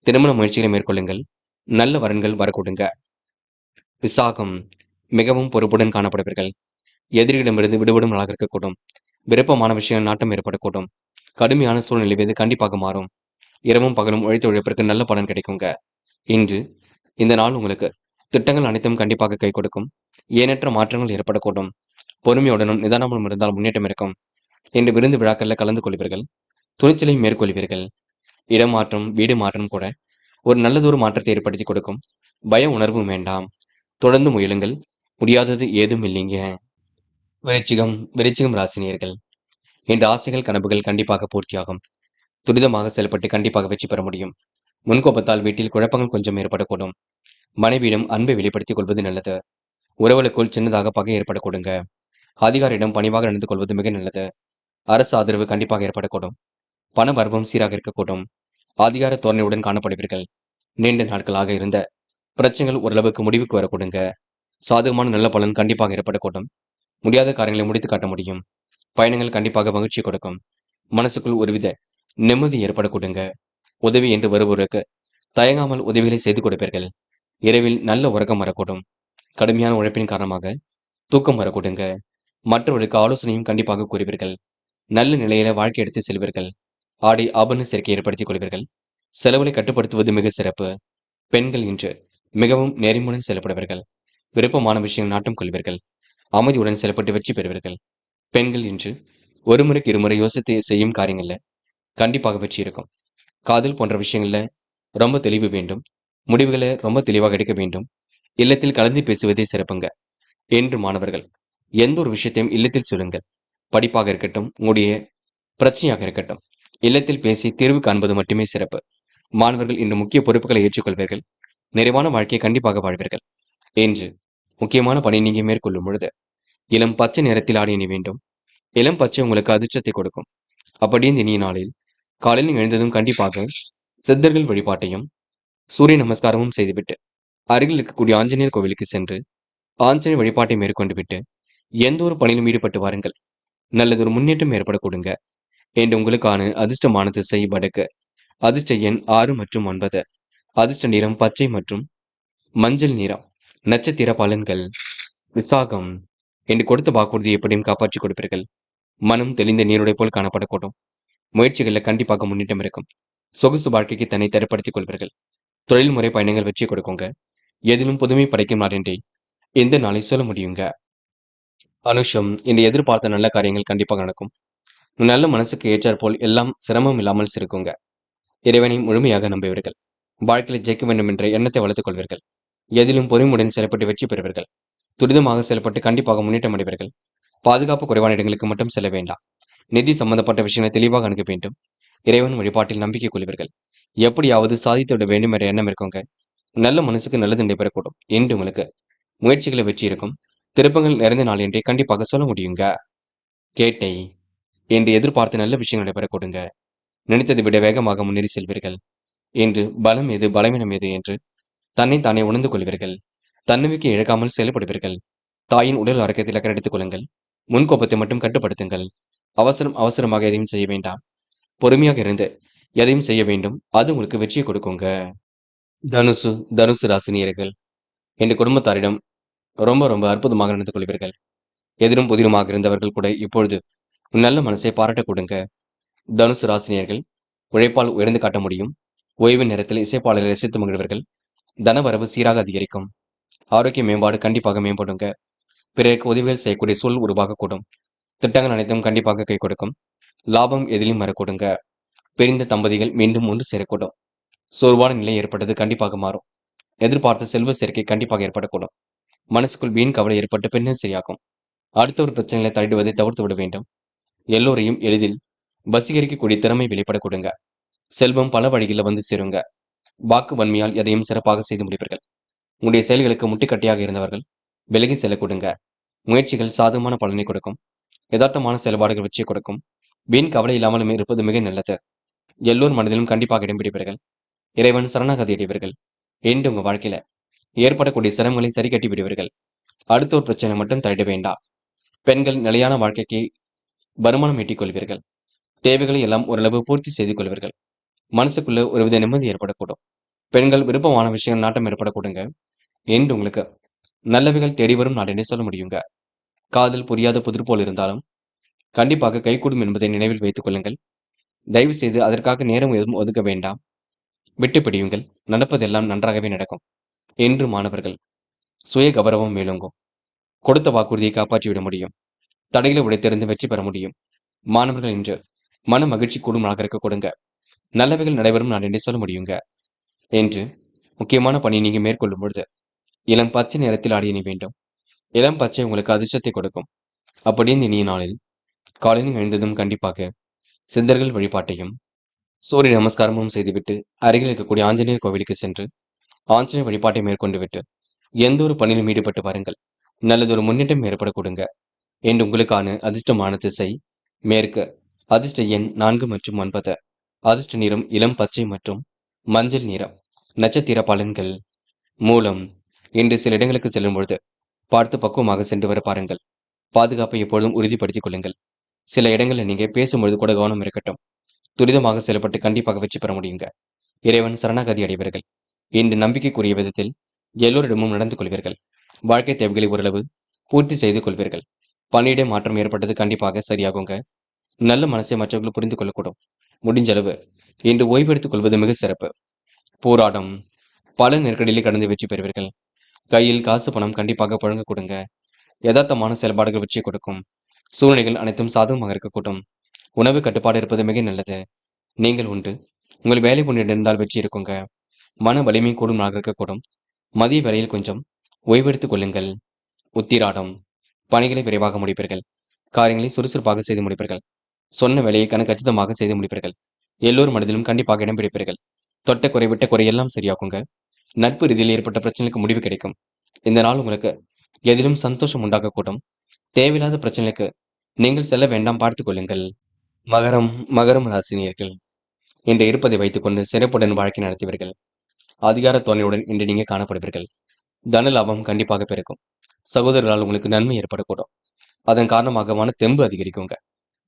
திருமண முயற்சிகளை மேற்கொள்ளுங்கள். நல்ல வரன்கள் வரக்கூடுங்க. விசாகம். மிகவும் பொறுப்புடன் காணப்படுவீர்கள். எதிரியிடமிருந்து விடுபடும் நாளாக இருக்கக்கூடும். விருப்பமான விஷயம் நாட்டம் ஏற்படக்கூடும். கடுமையான சூழ்நிலை மீது கண்டிப்பாக மாறும். இரவும் பகலும் உழைத்த உழைப்பிற்கு நல்ல பலன் கிடைக்குங்க. இன்று இந்த நாள் உங்களுக்கு திட்டங்கள் அனைத்தும் கண்டிப்பாக கை கொடுக்கும். ஏனற்ற மாற்றங்கள் ஏற்படக்கூடும். பொறுமையுடனும் நிதானமும் இருந்தால் முன்னேற்றம் இருக்கும். இன்று விருந்து விழாக்களில் கலந்து கொள்வீர்கள். துணிச்சலை மேற்கொள்வீர்கள். இடமாற்றம், வீடு மாற்றம் கூட ஒரு நல்லதொரு மாற்றத்தை ஏற்படுத்தி கொடுக்கும். பய உணர்வும் வேண்டாம். தொடர்ந்து முயலுங்கள். முடியாதது ஏதும் இல்லைங்க. விருச்சிகம் ராசினியர்கள். இன்று ஆசைகள் கனவுகள் கண்டிப்பாக பூர்த்தியாகும். துரிதமாக செயல்பட்டு கண்டிப்பாக வெற்றி பெற முடியும். முன்கோபத்தால் வீட்டில் குழப்பங்கள் கொஞ்சம் ஏற்படக்கூடும். மனைவியிடம் அன்பை வெளிப்படுத்திக் கொள்வது நல்லது. உறவுகளுக்குள் சின்னதாக பகை ஏற்படக்கூடுங்க. அதிகாரியிடம் பணிவாக நடந்து கொள்வது மிக நல்லது. அரசு ஆதரவு கண்டிப்பாக ஏற்படக்கூடும். பண வரவும் சீராக இருக்கக்கூடும். அதிகார தோரணையுடன் காணப்படுவீர்கள். நீண்ட நாட்களாக இருந்த பிரச்சனைகள் ஓரளவுக்கு முடிவுக்கு வரக்கூடுங்க. சாதகமான நல்ல பலன் கண்டிப்பாக ஏற்படக்கூடும். முடியாத காரியங்களை முடித்து காட்ட முடியும். பயணங்கள் கண்டிப்பாக மகிழ்ச்சி கொடுக்கும். மனசுக்குள் ஒருவித நிம்மதி ஏற்படக்கூடுங்க. உதவி என்று வருபவருக்கு தயங்காமல் உதவிகளை செய்து கொடுப்பீர்கள். இரவில் நல்ல உறக்கம் வரக்கூடும். கடுமையான உழைப்பின் காரணமாக தூக்கம் வரக்கூடுங்க. மற்றவர்களுக்கு ஆலோசனையும் கண்டிப்பாக கூறுவீர்கள். நல்ல நிலையில வாழ்க்கை எடுத்து செல்வீர்கள். ஆடை ஆபரண சேர்க்கை ஏற்படுத்திக் கொள்வீர்கள். செலவுகளை கட்டுப்படுத்துவது மிக சிறப்பு. பெண்கள் இன்று மிகவும் நேர்மையுடன் செயல்படுவீர்கள். விருப்பமான விஷயம் நாட்டம் கொள்வீர்கள். அமைதியுடன் செயல்பட்டு வெற்றி பெறுவீர்கள். பெண்கள் இன்று ஒரு முறைக்கு இருமுறை யோசித்து செய்யும் காரியங்கள்ல கண்டிப்பாக வெற்றி இருக்கும். காதல் போன்ற விஷயங்கள்ல ரொம்ப தெளிவு வேண்டும். முடிவுகளை ரொம்ப தெளிவாக எடுக்க வேண்டும். இல்லத்தில் கலந்து பேசுவதே சிறப்புங்க என்று மாணவர்கள் எந்த ஒரு விஷயத்தையும் இல்லத்தில் சொல்லுங்கள். படிப்பாக இருக்கட்டும், உங்களுடைய பிரச்சனையாக இருக்கட்டும், இல்லத்தில் பேசி தீர்வு காண்பது மட்டுமே சிறப்பு. மாணவர்கள் இன்று முக்கிய பொறுப்புகளை ஏற்றுக்கொள்வீர்கள். நிறைவான வாழ்க்கையை கண்டிப்பாக வாழ்வீர்கள் என்று முக்கியமான பணி நீங்க மேற்கொள்ளும் பொழுது இளம் பச்சை நிறத்தில் ஆடை அணிய வேண்டும். இளம் பச்சை உங்களுக்கு அதிர்ஷ்டத்தை கொடுக்கும். அப்படி இந்த இனிய நாளில் காலையில் எழுந்ததும் கண்டிப்பாக சித்தர்கள் வழிபாட்டையும் சூரிய நமஸ்காரமும் செய்துவிட்டு அருகில் இருக்கக்கூடிய ஆஞ்சநேயர் கோவிலுக்கு சென்று ஆஞ்சநேயர் வழிபாட்டை மேற்கொண்டு விட்டு எந்த ஒரு பணியிலும் ஈடுபட்டு வாருங்கள். நல்லதொரு முன்னேற்றம் ஏற்பட கொடுங்க என்று உங்களுக்கான அதிர்ஷ்டமான திசை வடக்கு. அதிர்ஷ்ட எண் 6 மற்றும் 9. அதிர்ஷ்ட நிறம் பச்சை மற்றும் மஞ்சள் நிறம். நட்சத்திர பலன்கள். விசாகம். என்று கொடுத்த வாக்குறுதி எப்படியும் காப்பாற்றி கொடுப்பீர்கள். மனம் தெளிந்த நீருடை போல் காணப்படக்கூடும். முயற்சிகளில் கண்டிப்பாக முன்னேற்றம் இருக்கும். சொகுசு வாழ்க்கைக்கு தன்னை தரப்படுத்திக் கொள்வீர்கள். தொழில்முறை பயணங்கள் வெற்றி கொடுக்குங்க. எதிலும் புதுமை படைக்கும் நாள் என்றே எந்த நாளை சொல்ல முடியுங்க. அனுஷம். இன்று எதிர்பார்த்த நல்ல காரியங்கள் கண்டிப்பாக நடக்கும். நல்ல மனசுக்கு ஏற்றாற் போல் எல்லாம் சிரமம் இல்லாமல் இருக்குங்க. இறைவனை முழுமையாக நம்புவீர்கள். வாழ்க்கையில் ஜெயிக்க வேண்டும் என்ற எண்ணத்தை வளர்த்துக் கொள்வீர்கள். எதிலும் பொறுமையுடன் செயல்பட்டு வெற்றி பெறுவீர்கள். துரிதமாக செயல்பட்டு கண்டிப்பாக முன்னேற்றம் அடைவீர்கள். பாதுகாப்பு குறைவான இடங்களுக்கு மட்டும் செல்ல வேண்டாம். நிதி சம்பந்தப்பட்ட விஷயங்களை தெளிவாக அணுக வேண்டும். இறைவன் வழிபாட்டில் நம்பிக்கை கொள்வீர்கள். எப்படியாவது சாதித்து விட வேண்டும் என்ற எண்ணம் இருக்குங்க. நல்ல மனசுக்கு நல்லது நடைபெறக்கூடும் என்று உங்களுக்கு முயற்சிகளை வெற்றி இருக்கும். திருப்பங்கள் நிறைந்த நாள் என்றே கண்டிப்பாக சொல்ல முடியுங்க. கேட்டை என்று எதிர்பார்த்து நல்ல விஷயங்கள் நடைபெற கொடுங்க. நினைத்ததை விட வேகமாக முன்னேறி செல்வீர்கள். என்று பலம் எது பலவீனம் எது என்று தன்னை தானே உணர்ந்து கொள்வீர்கள். தன்னம்பிக்கை இழக்காமல் செயல்படுவீர்கள். தாயின் உடல் ஆரோக்கியத்தில் அக்கறை எடுத்துக் கொள்ளுங்கள். முன்கோபத்தை மட்டும் கட்டுப்படுத்துங்கள். அவசரமாக எதையும் செய்ய வேண்டாம். பொறுமையாக இருந்து எதையும் செய்ய வேண்டும். அது உங்களுக்கு வெற்றியை கொடுக்குங்க. தனுசு தனுசு ராசினியர்கள் என் குடும்பத்தாரிடம் ரொம்ப ரொம்ப அற்புதமாக நடந்து கொள்வீர்கள். எதிரும் புதிருமாக இருந்தவர்கள் கூட இப்பொழுது நல்ல மனசை பாராட்ட கொடுங்க. தனுசு ராசினியர்கள் உழைப்பால் உயர்ந்து காட்ட முடியும். ஓய்வு நேரத்தில் இசைப்பாளரை ரசித்து மகிழ்வர்கள். தனவரவு சீராக அதிகரிக்கும். ஆரோக்கிய மேம்பாடு கண்டிப்பாக மேம்படுங்க. பிறருக்கு உதவிகள் செய்யக்கூடிய சூழல் உருவாகக்கூடும். திட்டங்கள் அனைத்தும் கண்டிப்பாக கை கொடுக்கும். லாபம் எதிலும் வரக்கூடுங்க. பிரிந்த தம்பதிகள் மீண்டும் ஒன்று சேரக்கூடும். சோர்வான நிலை ஏற்பட்டது கண்டிப்பாக மாறும். எதிர்பார்த்த செல்வ சேர்க்கை கண்டிப்பாக ஏற்படக்கூடும். மனசுக்குள் வீண் கவலை ஏற்பட்டு பின்னர் சரியாகும். அடுத்த ஒரு பிரச்சனைகளை தலையிடுவதை தவிர்த்து விட வேண்டும். எல்லோரையும் எளிதில் வசீகரிக்கக்கூடிய திறமை வெளிப்பட கொடுங்க. செல்வம் பல வழிகளில் வந்து சேருங்க. வாக்கு வன்மையால் எதையும் சிறப்பாக செய்து முடிப்பீர்கள். உங்களுடைய செயல்களுக்கு முட்டுக்கட்டையாக இருந்தவர்கள் விலகி செல்ல கொடுங்க. முயற்சிகள் சாதகமான பலனை கொடுக்கும். யதார்த்தமான செயல்பாடுகள் வெற்றியை கொடுக்கும். வீண் கவலை இல்லாமலும் இருப்பது மிக நல்லது. எல்லோர் மனதிலும் கண்டிப்பாக இடம் பிடிப்பீர்கள். இறைவன் சரணாகதி அடைவீர்கள். என்று உங்க வாழ்க்கையில ஏற்படக்கூடிய சிரமங்களை சரி கட்டி விடுவீர்கள். அடுத்த ஒரு பிரச்சனை மட்டும் தலையிட வேண்டாம். பெண்கள் நிலையான வாழ்க்கைக்கு வருமானம் ஈட்டிக் கொள்வீர்கள். தேவைகளை எல்லாம் ஓரளவு பூர்த்தி செய்து கொள்வீர்கள். மனசுக்குள்ள ஒருவித நிம்மதி ஏற்படக்கூடும். பெண்கள் விருப்பமான விஷயங்கள் நாட்டம் ஏற்படக்கூடுங்க. என்று உங்களுக்கு நல்லவைகள் தேடி வரும் நாள் சொல்ல முடியுங்க. காதல் புரியாத புதிர் போல் இருந்தாலும் கண்டிப்பாக கைகூடும் என்பதை நினைவில் வைத்துக் கொள்ளுங்கள். தயவு செய்து அதற்காக நேரம் எதுவும் ஒதுக்க வேண்டாம். விட்டு பிடியுங்கள். நடப்பதெல்லாம் நன்றாகவே நடக்கும். என்று மாணவர்கள் சுய கௌரவம் மேலோங்கும். கொடுத்த வாக்குறுதியை காப்பாற்றிவிட முடியும். தடைகளை உடைத்தெறிந்து வெற்றி பெற முடியும். மாணவர்கள் இன்று மன மகிழ்ச்சி கூடும் நாளாக இருக்க கொடுங்க. நல்லவைகள் நடைபெறும் நான் என்று சொல்ல முடியுங்க. என்று முக்கியமான பணியை நீங்க மேற்கொள்ளும் பொழுது இளம் பச்சை நிறத்தில் ஆடி அணி வேண்டும். இளம் பச்சை உங்களுக்கு அதிர்ஷ்டத்தை கொடுக்கும். அப்படின்னு இனிய நாளில் காலையில் எழுந்ததும் கண்டிப்பாக சித்தர்கள் வழிபாட்டையும் சூரிய நமஸ்காரமும் செய்துவிட்டு அருகில் இருக்கக்கூடிய ஆஞ்சநேயர் கோவிலுக்கு சென்று ஆஞ்சநேயர் வழிபாட்டை மேற்கொண்டு விட்டு எந்த ஒரு பணியிலும் ஈடுபட்டு வாருங்கள். நல்லதொரு முன்னேற்றம் ஏற்பட கொடுங்க. என்று உங்களுக்கான அதிர்ஷ்டமான திசை மேற்கு. அதிர்ஷ்ட எண் 4 மற்றும் 9. அதிர்ஷ்ட நிறம் இளம் பச்சை மற்றும் மஞ்சள் நிறம். நட்சத்திர பலன்கள். மூலம். இன்று சில இடங்களுக்கு செல்லும் பொழுது பார்த்து பக்குவமாக சென்று வர பாருங்கள். பாதுகாப்பை எப்பொழுதும் உறுதிப்படுத்திக் கொள்ளுங்கள். சில இடங்களில் நீங்க பேசும்பொழுது கூட கவனம் இருக்கட்டும். துரிதமாக செயல்பட்டு கண்டிப்பாக வெற்றி பெற முடியுங்க. இறைவன் சரணாகதி அடைவீர்கள். இன்று நம்பிக்கைக்குரிய விதத்தில் எல்லோரிடமும் நடந்து கொள்வீர்கள். வாழ்க்கை தேவைகளை ஓரளவு பூர்த்தி செய்து கொள்வீர்கள். பணியிட மாற்றம் ஏற்பட்டது கண்டிப்பாக சரியாகுங்க. நல்ல மனசை மற்றவர்கள் புரிந்து கொள்ளக்கூடும். முடிஞ்ச அளவு இன்று ஓய்வெடுத்துக் கொள்வது மிக சிறப்பு. போராட்டம். பல நெருக்கடிகளை கடந்து வெற்றி பெறுவீர்கள். கையில் காசு பணம் கண்டிப்பாக புழங்க கொடுங்க. யதார்த்தமான செயல்பாடுகள் வெற்றி கொடுக்கும். சூழ்நிலைகள் அனைத்தும் சாதகமாக இருக்கக்கூடும். உணவு கட்டுப்பாடு இருப்பது மிக நல்லது. நீங்கள் உண்டு உங்கள் வேலை முன்னிருந்தால் வெற்றி இருக்குங்க. மன வலிமை கூடும் நாளாக இருக்கக்கூடும். மதிய வேளையில் கொஞ்சம் ஓய்வெடுத்துக் கொள்ளுங்கள். உத்திராடம். பணிகளை விரைவாக முடிப்பீர்கள். காரியங்களை சுறுசுறுப்பாக செய்து முடிப்பீர்கள். சொன்ன வேலையை கச்சிதமாக செய்து முடிப்பீர்கள். எல்லோர் மனதிலும் கண்டிப்பாக இடம் பிடிப்பீர்கள். தொட்ட குறை விட்ட குறை எல்லாம் சரியாகுங்க. நட்பு ரீதியில் ஏற்பட்ட பிரச்சனைக்கு முடிவு கிடைக்கும். இந்த நாள் உங்களுக்கு எதிலும் சந்தோஷம் உண்டாகக்கூடும். தேவையில்லாத பிரச்சனைக்கு நீங்கள் செல்ல வேண்டாம், பார்த்துக் கொள்ளுங்கள். மகரம் மகரம் ராசினியர்கள் இன்று இருப்பதை வைத்துக்கொண்டு சிறப்புடன் வாழ்க்கை நடத்துவீர்கள். அதிகார தோணையுடன் இன்று நீங்க காணப்படுவீர்கள். தன லாபம் கண்டிப்பாக பெருக்கும். சகோதரர்களால் உங்களுக்கு நன்மை ஏற்படக்கூடும். அதன் காரணமாக மன தெம்பு அதிகரிக்குங்க.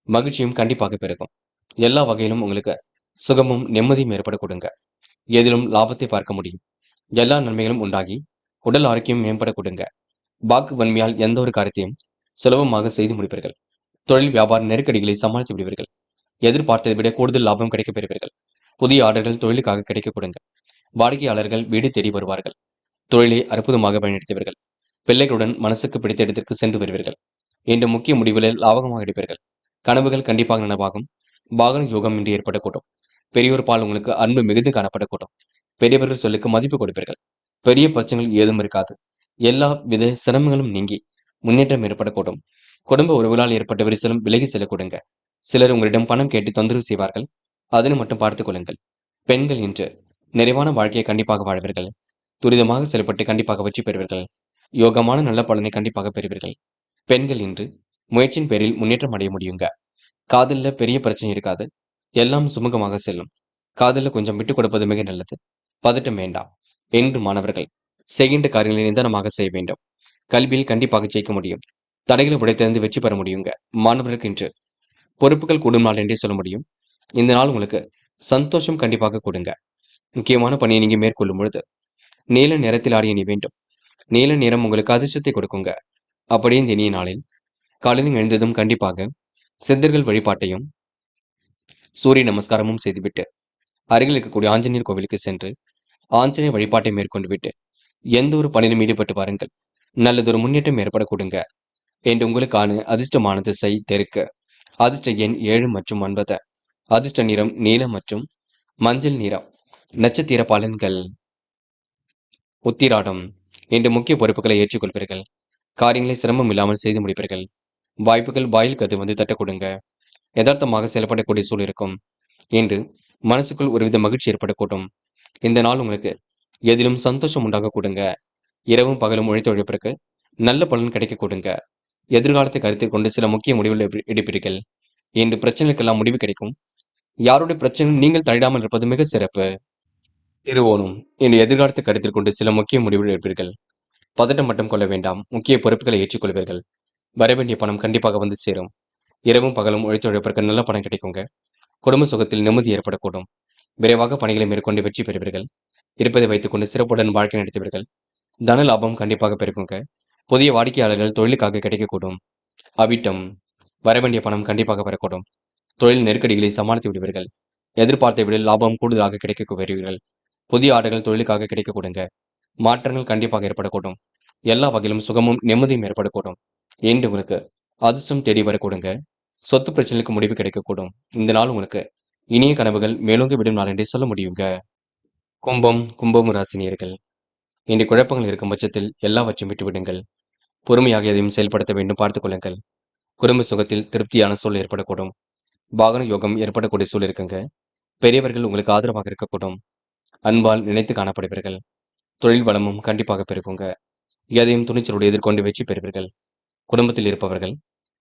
மகிழ்ச்சியும் கண்டிப்பாக பெருக்கும். எல்லா வகையிலும் உங்களுக்கு சுகமும் நிம்மதியும் ஏற்பட கொடுங்க. எதிலும் லாபத்தை பார்க்க முடியும். எல்லா நன்மைகளும் உண்டாகி உடல் ஆரோக்கியம் மேம்பட கொடுங்க. வாக்கு வன்மையால் எந்த ஒரு காரியத்தையும் சுலபமாக செய்து முடிப்பீர்கள். தொழில் வியாபார நெருக்கடிகளை சமாளித்து விடுவீர்கள். எதிர்பார்த்ததை விட கூடுதல் லாபம் கிடைக்கப் பெறுவீர்கள். புதிய ஆர்டர்கள் தொழிலுக்காக கிடைக்க கொடுங்க. வாடிக்கையாளர்கள் வீடு தேடி வருவார்கள். தொழிலை அற்புதமாக பயன்படுத்துவீர்கள். பிள்ளைகளுடன் மனசுக்கு பிடித்த இடத்திற்கு சென்று வருவீர்கள். என்ற முக்கிய முடிவுகளில் லாபகமாக எடுப்பீர்கள். கனவுகள் கண்டிப்பாக நனவாகும். வாகன யோகம் இன்று ஏற்படக்கூடும். பெரியோர் பால் உங்களுக்கு அன்பு மிகுந்து காணப்படக்கூடும். பெரியவர்கள் சொல்லுக்கு மதிப்பு கொடுப்பீர்கள். பெரிய பிரச்சனைகள் ஏதும் இருக்காது. எல்லா வித சிரமங்களும் நீங்கி முன்னேற்றம் ஏற்படக்கூடும். குடும்ப உறவுகளால் ஏற்பட்ட விரிசலும் விலகி செல்ல கொடுங்க. சிலர் உங்களிடம் பணம் கேட்டு தொந்தரவு செய்வார்கள். அதனை மட்டும் பார்த்துக் கொள்ளுங்கள். பெண்கள் இன்று நிறைவான வாழ்க்கையை கண்டிப்பாக வாழ்வீர்கள். துரிதமாக செயல்பட்டு கண்டிப்பாக வெற்றி பெறுவீர்கள். யோகமான நல்ல பலனை கண்டிப்பாக பெறுவீர்கள். பெண்கள் இன்று முயற்சியின் பேரில் முன்னேற்றம் அடைய முடியுங்க. காதல்ல பெரிய பிரச்சனை இருக்காது. எல்லாம் சுமூகமாக செல்லும். காதல்ல கொஞ்சம் விட்டுக் கொடுப்பது மிக நல்லது. பதட்டம் வேண்டாம். என்று மாணவர்கள் செய்கின்ற காரியங்களை நிதானமாக செய்ய வேண்டும். கல்வியில் கண்டிப்பாக ஜெயிக்க முடியும். தடைகளை உடைத்தெறிந்து வெற்றி பெற முடியுங்க. மாணவர்களுக்கு இன்று பொறுப்புகள் கூடும் நாள் என்றே சொல்ல முடியும். இந்த நாள் உங்களுக்கு சந்தோஷம் கண்டிப்பாக கொடுங்க. முக்கியமான பணியை நீங்க மேற்கொள்ளும் பொழுது நீல நிறத்தில் ஆடிய அணி வேண்டும். நீல நிறம் உங்களுக்கு அதிர்ஷ்டத்தை கொடுக்குங்க. அப்படியே இந்த இனிய நாளில் காலையில் எழுந்ததும் கண்டிப்பாக சித்தர்கள் வழிபாட்டையும் சூரிய நமஸ்காரமும் செய்துவிட்டு அருகில் இருக்கக்கூடிய ஆஞ்சநேயர் கோவிலுக்கு சென்று ஆஞ்சநேயர் வழிபாட்டை மேற்கொண்டு விட்டு எந்த ஒரு பணியிலும் ஈடுபட்டு பாருங்கள். நல்லதொரு முன்னேற்றம் ஏற்பட கொடுங்க. என்று உங்களுக்கான அதிர்ஷ்டமான திசை தெற்கு. அதிர்ஷ்ட எண் 7 மற்றும் 9. அதிர்ஷ்ட நிறம் நீலம் மற்றும் மஞ்சள் நிறம். நட்சத்திர பலன்கள். உத்திராடம். இன்று முக்கிய பொறுப்புகளை ஏற்றுக்கொள்வீர்கள். காரியங்களை சிரமம் இல்லாமல் செய்து முடிப்பீர்கள். வாய்ப்புகள் வாயில் கது வந்து தட்ட கொடுங்க. யதார்த்தமாக செயல்படக்கூடிய சூழல் இருக்கும். இன்று மனசுக்குள் ஒருவித மகிழ்ச்சி ஏற்படக்கூடும். இந்த நாள் உங்களுக்கு எதிலும் சந்தோஷம் உண்டாக கொடுங்க. இரவும் பகலும் உழைத்த உழைப்பிற்கு நல்ல பலன் கிடைக்க கொடுங்க. எதிர்காலத்தை கருத்தில் கொண்டு சில முக்கிய முடிவுகள் எடுப்பீர்கள். இன்று பிரச்சனைக்கெல்லாம் முடிவு கிடைக்கும். யாருடைய பிரச்சனையும் நீங்கள் தலையிடாமல் இருப்பது மிக சிறப்பு. திருவோணம். இன்று எதிர்காலத்தை கருத்தில் கொண்டு சில முக்கிய முடிவுகள் எடுப்பீர்கள். பதட்டம் மட்டும் கொள்ள வேண்டாம். முக்கிய பொறுப்புகளை ஏற்றுக்கொள்வீர்கள். வரவேண்டிய பணம் கண்டிப்பாக வந்து சேரும். இரவும் பகலும் உழைத்து உழைப்பிற்கு நல்ல பணம் கிடைக்குங்க. குடும்ப சுகத்தில் நிம்மதி ஏற்படக்கூடும். விரைவாக பணிகளை மேற்கொண்டு வெற்றி பெறுவீர்கள். இருப்பதை வைத்துக் கொண்டு சிறப்புடன் வாழ்க்கை நடத்துவீர்கள். தன லாபம் கண்டிப்பாக பெருக்குங்க. புதிய வாடிக்கையாளர்கள் தொழிலுக்காக கிடைக்கக்கூடும். அவிட்டம். வரவேண்டிய பணம் கண்டிப்பாக வரக்கூடும். தொழில் நெருக்கடிகளை சமாளித்து விடுவீர்கள். எதிர்பார்த்தை விட லாபம் கூடுதலாக கிடைக்க வருவீர்கள். புதிய ஆர்டர்கள் தொழிலுக்காக கிடைக்க கொடுங்க. மாற்றங்கள் கண்டிப்பாக ஏற்படக்கூடும். எல்லா வகையிலும் சுகமும் நிம்மதியும் ஏற்படக்கூடும். என்று உங்களுக்கு அதிர்ஷ்டம் தேடி வரக்கூடுங்க. சொத்து பிரச்சனைக்கு முடிவு கிடைக்கக்கூடும். இந்த நாள் உங்களுக்கு இனிய கனவுகள் மேலோங்கி விடும் நாள் என்றே சொல்ல முடியுங்க. கும்பம் ராசினியர்கள். இன்று குழப்பங்கள் இருக்கும் பட்சத்தில் எல்லாவற்றையும் விட்டுவிடுங்கள். பொறுமையாக எதையும் செயல்படுத்த வேண்டும் பார்த்துக் கொள்ளுங்கள். குடும்ப சுகத்தில் திருப்தியான சூழல் ஏற்படக்கூடும். வாகன யோகம் ஏற்படக்கூடிய சூழல் இருக்குங்க. பெரியவர்கள் உங்களுக்கு ஆதரவாக இருக்கக்கூடும். அன்பால் நினைத்து காணப்படுவீர்கள். தொழில் வளமும் கண்டிப்பாக பெருகுங்க. எதையும் துணிச்சலோடு எதிர்கொண்டு வெற்றி பெறுவீர்கள். குடும்பத்தில் இருப்பவர்கள்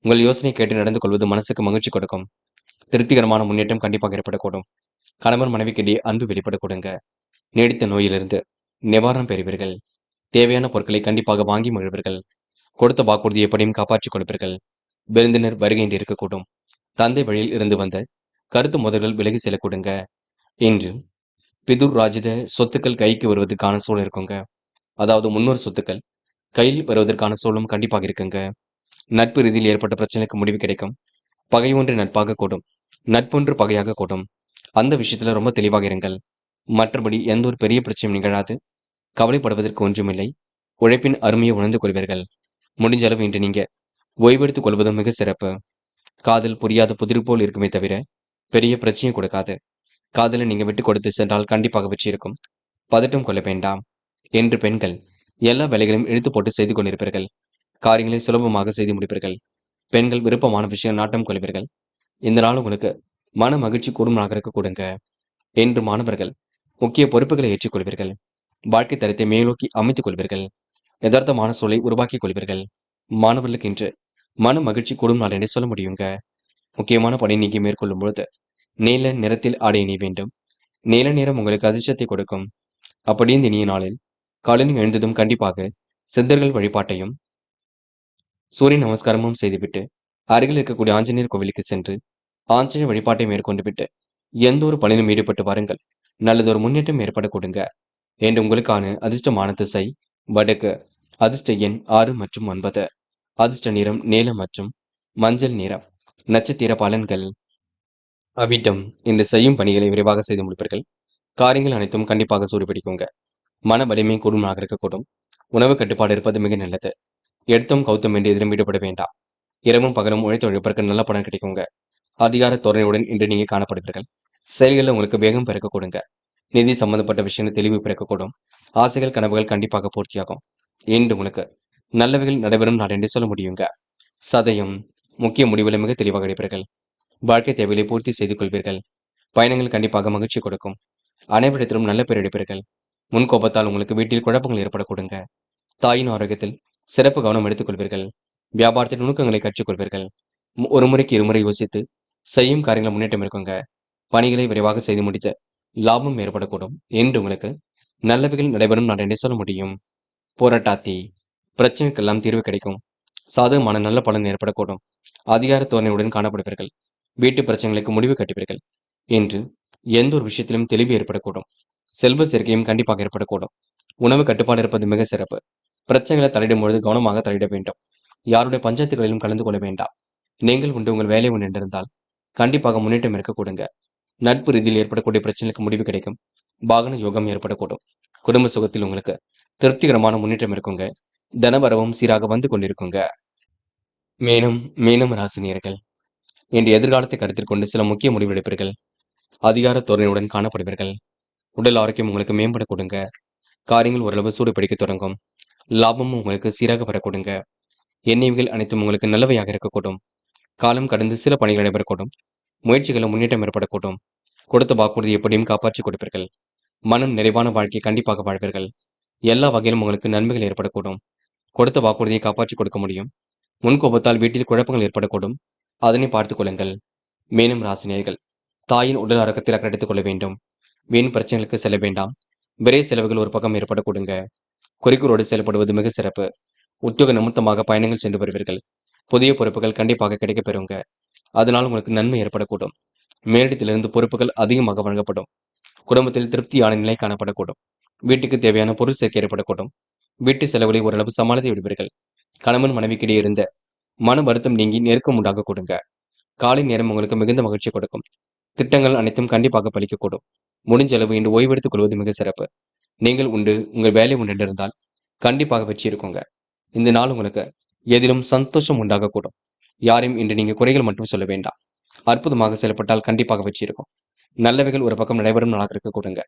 உங்கள் யோசனை கேட்டு நடந்து கொள்வது மனசுக்கு மகிழ்ச்சி கொடுக்கும். திருப்திகரமான முன்னேற்றம் கண்டிப்பாக ஏற்படக்கூடும். கணவன் மனைவிக்கிடையே அன்பு வெளிப்பட கொடுங்க. நீடித்த நோயிலிருந்து நிவாரணம் பெறுவீர்கள். தேவையான பொருட்களை கண்டிப்பாக வாங்கி மகிழ்வீர்கள். கொடுத்த வாக்குறுதி எப்படியும் காப்பாற்றிக் கொடுப்பீர்கள். விருந்தினர் வருகை என்று இருக்கக்கூடும். தந்தை வழியில் இருந்து வந்த கருத்து முதல்கள் விலகி செல்ல கொடுங்க. இன்று பிதுர் ராஜித சொத்துக்கள் கைக்கு வருவதற்கான சூழல் இருக்குங்க. அதாவது முன்னோர் சொத்துக்கள் கையில் வருவதற்கான சூழலும் கண்டிப்பாக இருக்குங்க. நட்பு ரீதியில் ஏற்பட்ட பிரச்சனைக்கு முடிவு கிடைக்கும். பகை ஒன்று நட்பாக கூடும். நட்பொன்று பகையாக கூடும். அந்த விஷயத்துல ரொம்ப தெளிவாக இருங்கள். மற்றபடி எந்த ஒரு பெரிய பிரச்சனையும் நிகழாது. கவலைப்படுவதற்கு ஒன்றுமில்லை. உழைப்பின் அருமையை உணர்ந்து கொள்வீர்கள். முடிஞ்ச அளவு இன்று நீங்க ஓய்வெடுத்துக் கொள்வதும் மிக சிறப்பு. காதல் புரியாத புதிர் போல் இருக்குமே தவிர பெரிய பிரச்சனையை கொடுக்காது. காதலை நீங்க விட்டு கொடுத்து சென்றால் கண்டிப்பாக வெற்றி இருக்கும். பதட்டம் கொள்ள வேண்டாம். என்று பெண்கள் எல்லா வேலைகளையும் இழுத்து போட்டு செய்து கொண்டிருப்பீர்கள். காரியங்களை சுலபமாக செய்து முடிப்பீர்கள். பெண்கள் விருப்பமான விஷயம் நாட்டம் கொள்வீர்கள். இந்த நாள் உங்களுக்கு மன மகிழ்ச்சி கூடுமாக இருக்க கொடுங்க. என்று மாணவர்கள் முக்கிய பொறுப்புகளை ஏற்றுக்கொள்வீர்கள். வாழ்க்கை தரத்தை மேலோக்கி அமைத்துக் கொள்வீர்கள். யதார்த்தமான சூழலை உருவாக்கிக் கொள்வீர்கள். மாணவர்களுக்கு இன்று மன மகிழ்ச்சி கூடும் நாள் என்று சொல்ல முடியுங்க. முக்கியமான பணி நீக்கி மேற்கொள்ளும் பொழுது நீல நிறத்தில் ஆடை அணிய வேண்டும். நீல நிறம் உங்களுக்கு அதிர்ஷ்டத்தை கொடுக்கும். அப்படியே இந்த இனிய நாளில் காலையில் எழுந்ததும் கண்டிப்பாக சித்தர்கள் வழிபாட்டையும் சூரிய நமஸ்காரமும் செய்துவிட்டு அருகில் இருக்கக்கூடிய ஆஞ்சநேயர் கோவிலுக்கு சென்று ஆஞ்சநேயர் வழிபாட்டை மேற்கொண்டு விட்டு எந்த ஒரு பணியிலும் ஈடுபட்டு வாருங்கள். நல்லதொரு முன்னேற்றம் ஏற்பட கொடுங்க. என்று உங்களுக்கான அதிர்ஷ்டமான திசை வடக்கு. அதிர்ஷ்ட எண் 6 மற்றும் 9. அதிர்ஷ்ட நிறம் நீலம் மற்றும் மஞ்சள் நிறம். நட்சத்திர பலன்கள். அவிட்டம். இன்று செய்யும் பணிகளை விரைவாக செய்து முடிப்பீர்கள். காரியங்கள் அனைத்தும் கண்டிப்பாக சூடுபிடிக்குங்க. மன வலிமை கூடுமாக இருக்கக்கூடும். உணவு கட்டுப்பாடு இருப்பது மிக நல்லது. எடுத்தும் கௌத்தம் என்று எதிரும் ஈடுபட வேண்டாம். இரவும் பகலும் உழைத்து உழைப்பதற்கு நல்ல பலன் கிடைக்குங்க. அதிகார தோரணையுடன் இன்று நீங்க காணப்படுவீர்கள். செயல்களில் உங்களுக்கு வேகம் பிறக்க கொடுங்க. நிதி சம்பந்தப்பட்ட விஷயங்கள் தெளிவு பிறக்கக்கூடும். ஆசைகள் கனவுகள் கண்டிப்பாக பூர்த்தியாகும். இன்று உங்களுக்கு நல்லவைகள் நடைபெறும் நாள் என்று சொல்ல முடியுங்க. சதயம் முக்கிய முடிவுகளை மிக தெளிவாக எடுப்பீர்கள். வாழ்க்கை தேவைகளை பூர்த்தி செய்து கொள்வீர்கள். பயணங்கள் கண்டிப்பாக மகிழ்ச்சி கொடுக்கும். அனைவரிடத்திலும் நல்ல பேர் எடுப்பீர்கள். முன்கோபத்தால் உங்களுக்கு வீட்டில் குழப்பங்கள் ஏற்படக்கூடுங்க. தாயின் ஆரோக்கியத்தில் சிறப்பு கவனம் எடுத்துக் கொள்வீர்கள். வியாபாரத்தின் நுணுக்கங்களை கற்றுக்கொள்வீர்கள். ஒரு முறைக்கு இருமுறை யோசித்து செய்யும் காரியங்கள் முன்னேற்றம் இருக்குங்க. பணிகளை விரைவாக செய்து முடித்த லாபம் ஏற்படக்கூடும் என்று உங்களுக்கு நல்லவைகள் நடைபெறும் நான் என்ன சொல்ல முடியும். போராட்டாத்தி பிரச்சனைக்கெல்லாம் தீர்வு கிடைக்கும். சாதகமான நல்ல பலன் ஏற்படக்கூடும். அதிகார தோரணையுடன் காணப்படுவீர்கள். வீட்டு பிரச்சனைகளுக்கு முடிவு கட்டுவீர்கள் என்று எந்த ஒரு விஷயத்திலும் தெளிவு ஏற்படக்கூடும். செல்வ சேர்க்கையும் கண்டிப்பாக ஏற்படக்கூடும். உணவு கட்டுப்பாடு இருப்பது மிக சிறப்பு. பிரச்சனைகளை தலையிடும் பொழுது கவனமாக தலையிட வேண்டும். யாருடைய பஞ்சாயத்துகளிலும் கலந்து கொள்ள வேண்டாம். நீங்கள் உண்டு உங்கள் வேலை ஒன்று என்றிருந்தால் கண்டிப்பாக முன்னேற்றம் இருக்கக்கூடுங்க. நட்பு ரீதியில் ஏற்படக்கூடிய பிரச்சனைக்கு முடிவு கிடைக்கும். வாகன யோகம் ஏற்படக்கூடும். குடும்ப சுகத்தில் உங்களுக்கு திருப்திகரமான முன்னேற்றம் இருக்குங்க. தனவரவும் சீராக வந்து கொண்டிருக்குங்க. மேலும் மீனம் ராசினியர்கள் இன்று எதிர்காலத்தை கருத்தில் கொண்டு சில முக்கிய முடிவு எடுப்பீர்கள். அதிகார தோரணையுடன் காணப்படுவீர்கள். உடல் ஆரோக்கியம் உங்களுக்கு மேம்பட கொடுங்க. காரியங்கள் ஓரளவு சூடு பிடிக்க தொடங்கும். லாபமும் உங்களுக்கு சீராக வரக்கூடுங்க. எண்ணெய்கள் அனைத்தும் உங்களுக்கு நல்லவையாக இருக்கக்கூடும். காலம் கடந்து சில பணிகள் நடைபெறக்கூடும். முயற்சிகளும் முன்னேற்றம் ஏற்படக்கூடும். கொடுத்த வாக்குறுதி எப்படியும் காப்பாற்றி கொடுப்பீர்கள். மனம் நிறைவான வாழ்க்கையை கண்டிப்பாக வாழ்வீர்கள். எல்லா வகையிலும் உங்களுக்கு நன்மைகள் ஏற்படக்கூடும். கொடுத்த வாக்குறுதியை காப்பாற்றி கொடுக்க முடியும். முன்கோபத்தால் வீட்டில் குழப்பங்கள் ஏற்படக்கூடும். அதனை பார்த்துக் கொள்ளுங்கள். மேலும் ராசினியர்கள் தாயின் உடல் ஆரோக்கியத்தில் அக்கறை எடுத்துக் கொள்ள வேண்டும். வீண் பிரச்சனைகளுக்கு செல்ல வேண்டாம். விரை செலவுகள் ஒரு பக்கம் ஏற்படக்கூடுங்க. குறிக்கோளோடு செயல்படுவது மிக சிறப்பு. உத்தியோக நிமித்தமாக பயணங்கள் சென்று வருவீர்கள். புதிய பொறுப்புகள் கண்டிப்பாக கிடைக்கப் பெறுங்க. அதனால் உங்களுக்கு நன்மை ஏற்படக்கூடும். மேலிடத்திலிருந்து பொறுப்புகள் அதிகமாக வழங்கப்படும். குடும்பத்தில் திருப்தியான நிலை காணப்படக்கூடும். வீட்டுக்கு தேவையான பொருள் சேர்க்கை ஏற்படக்கூடும். வீட்டு செலவுகளை ஓரளவு சமாளித்து விடுவீர்கள். கணவன் மனைவிக்கிடையே இருந்த மன வருத்தம் நீங்கி நெருக்கம் உண்டாக கொடுங்க. காலை நேரம் உங்களுக்கு மிகுந்த மகிழ்ச்சி கொடுக்கும். திட்டங்கள் அனைத்தும் கண்டிப்பாக பலிக்கக்கூடும். முடிஞ்ச அளவு இன்று ஓய்வெடுத்துக் கொள்வது மிக சிறப்பு. நீங்கள் உண்டு உங்கள் வேலை உண்டு இருந்தால் கண்டிப்பாக வெற்றி இருக்குங்க. இந்த நாள் உங்களுக்கு எதிலும் சந்தோஷம் உண்டாகக்கூடும். யாரையும் இன்று நீங்க குறைகள் மட்டும் சொல்ல வேண்டாம். அற்புதமாக செயல்பட்டால் கண்டிப்பாக வெற்றி இருக்கும். நல்லவைகள் ஒரு பக்கம் நடைபெறும் நாளாக இருக்கக்கூடுங்க.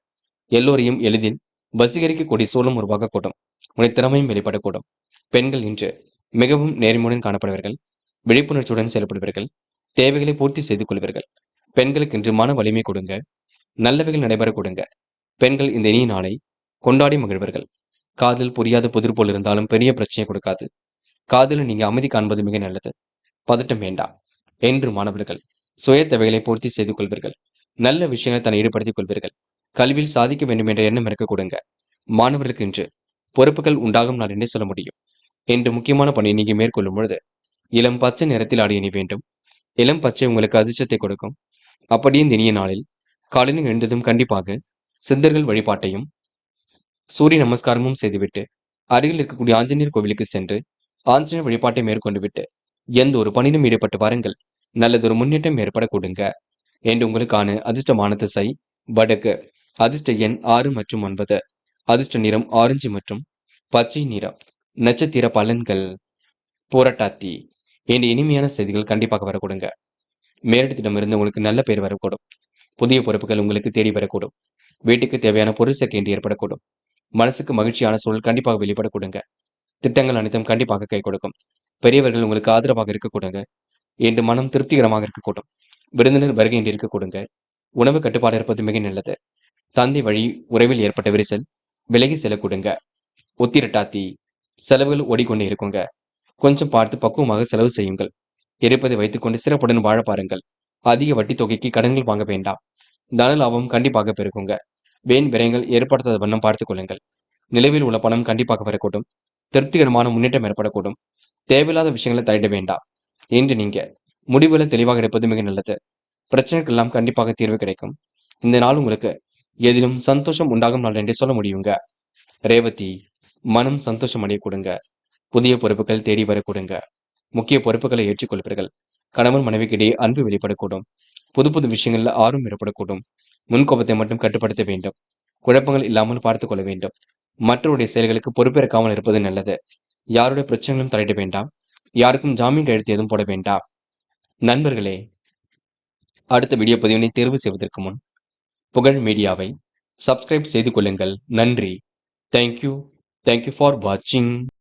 எல்லோரையும் எளிதில் வசீகரிக்கக்கூடிய சூழலும் உருவாகக்கூடும். உடைய திறமையும் வெளிப்படக்கூடும். பெண்கள் இன்று மிகவும் நேர்மையுடன் காணப்படுவீர்கள். விழிப்புணர்ச்சியுடன் செயல்படுவீர்கள். தேவைகளை பூர்த்தி செய்து கொள்வீர்கள். பெண்களுக்கு இன்று மன வலிமை கொடுங்க. நல்லவைகள் நடைபெற கொடுங்க. பெண்கள் இந்த இனிய நாளை கொண்டாடி மகிழ்வர்கள். காதல் புரியாத புதிர் போல் இருந்தாலும் பெரிய பிரச்சனை கொடுக்காது. காதலில் நீங்க அமைதி காண்பது மிக நல்லது. பதட்டம் வேண்டாம் என்று மாணவர்கள் சுய தேவைகளை பூர்த்தி செய்து கொள்வீர்கள். நல்ல விஷயங்களை தன்னை ஈடுபடுத்திக் கொள்வீர்கள். கல்வியில் சாதிக்க வேண்டும் என்ற எண்ணம் இருக்க கொடுங்க. மாணவர்களுக்கு இன்று பொறுப்புகள் உண்டாகும் நான் என்ன சொல்ல முடியும். என்று முக்கியமான பணியை நீங்க மேற்கொள்ளும் பொழுது இளம் பச்சை நிறத்தில் ஆடிய நீ வேண்டும். இளம் பச்சை உங்களுக்கு அதிர்ஷ்டத்தை கொடுக்கும். அப்படியே இந்த இனிய நாளில் காலையில் எழுந்ததும் கண்டிப்பாக சித்தர்கள் வழிபாட்டையும் சூரிய நமஸ்காரமும் செய்துவிட்டு அருகில் இருக்கக்கூடிய ஆஞ்சநேயர் கோவிலுக்கு சென்று ஆஞ்சநேயர் வழிபாட்டை மேற்கொண்டு விட்டு எந்த ஒரு பணியிலும் ஈடுபட்டு வாருங்கள். நல்லதொரு முன்னேற்றம் ஏற்பட கொடுங்க. என்று உங்களுக்கான அதிர்ஷ்டமான திசை வடக்கு. அதிர்ஷ்ட எண் 6 மற்றும் 9. அதிர்ஷ்ட நிறம் ஆரஞ்சு மற்றும் பச்சை நிறம். நட்சத்திர பலன்கள் போராட்டாத்தி என்ற இனிமையான செய்திகள் கண்டிப்பாக வரக்கூடுங்க. மேலிடத்திடமிருந்து உங்களுக்கு நல்ல பெயர் வரக்கூடும். புதிய பொறுப்புகள் உங்களுக்கு தேடி வரக்கூடும். வீட்டுக்கு தேவையான பொருள் சேர்க்கை என்று ஏற்படக்கூடும். மனசுக்கு மகிழ்ச்சியான சூழல் கண்டிப்பாக வெளிப்படக்கூடுங்க. திட்டங்கள் அனைத்தும் கண்டிப்பாக கை கொடுக்கும். பெரியவர்கள் உங்களுக்கு ஆதரவாக இருக்கக்கூடுங்க. என்று மனம் திருப்திகரமாக இருக்கக்கூடும். விருந்தினர் வருகை என்று இருக்கக்கூடுங்க. உணவு கட்டுப்பாடு இருப்பது மிக நல்லது. தந்தை வழி உறவில் ஏற்பட்ட விரிசல் விலகி செல்லக்கூடுங்க. உத்திரட்டாத்தி செலவுகள் ஓடிக்கொண்டே இருக்குங்க. கொஞ்சம் பார்த்து பக்குவமாக செலவு செய்யுங்கள். இருப்பதை வைத்துக்கொண்டு சிறப்புடன் வாழ பாருங்கள். அதிக வட்டி தொகைக்கு கடன்கள் வாங்க வேண்டாம். தன லாபம் கண்டிப்பாக பெருக்குங்க. வீண் விரயங்கள் ஏற்படுத்தாத வண்ணம் பார்த்துக் கொள்ளுங்கள். நிலவில் உள்ள பணம் கண்டிப்பாக வரக்கூடும். திருப்திகரமான முன்னேற்றம் ஏற்படக்கூடும். தேவையில்லாத விஷயங்களை தலையிட வேண்டாம். என்று நீங்க முடிவுகளை தெளிவாக எடுப்பது மிக நல்லது. பிரச்சனைக்கெல்லாம் கண்டிப்பாக தீர்வு கிடைக்கும். இந்த நாள் உங்களுக்கு எதிலும் சந்தோஷம் உண்டாகும் நாள் என்றே சொல்ல முடியுங்க. ரேவதி மனம் சந்தோஷம் அடைய கொடுங்க. புதிய பொறுப்புகள் தேடி வர கொடுங்க. முக்கிய பொறுப்புகளை ஏற்றுக்கொள்வீர்கள். கணவன் மனைவிக்கிடையே அன்பு வெளிப்படக்கூடும். புது புது விஷயங்கள்ல ஆர்வம் ஏற்படக்கூடும். முன்கோபத்தை மட்டும் கட்டுப்படுத்த வேண்டும். குழப்பங்கள் இல்லாமல் பார்த்துக் கொள்ள வேண்டும். மற்றவருடைய செயல்களுக்கு பொறுப்பேற்காமல் இருப்பது நல்லது. யாருடைய பிரச்சனைகளும் தலையிட வேண்டாம். யாருக்கும் ஜாமீன் கையெழுத்து எதுவும் போட வேண்டாம். நண்பர்களே, அடுத்த வீடியோ பதிவினை தேர்வு செய்வதற்கு முன் புகழ் மீடியாவை சப்ஸ்கிரைப் செய்து கொள்ளுங்கள். நன்றி. தேங்க்யூ ஃபார் வாட்சிங்.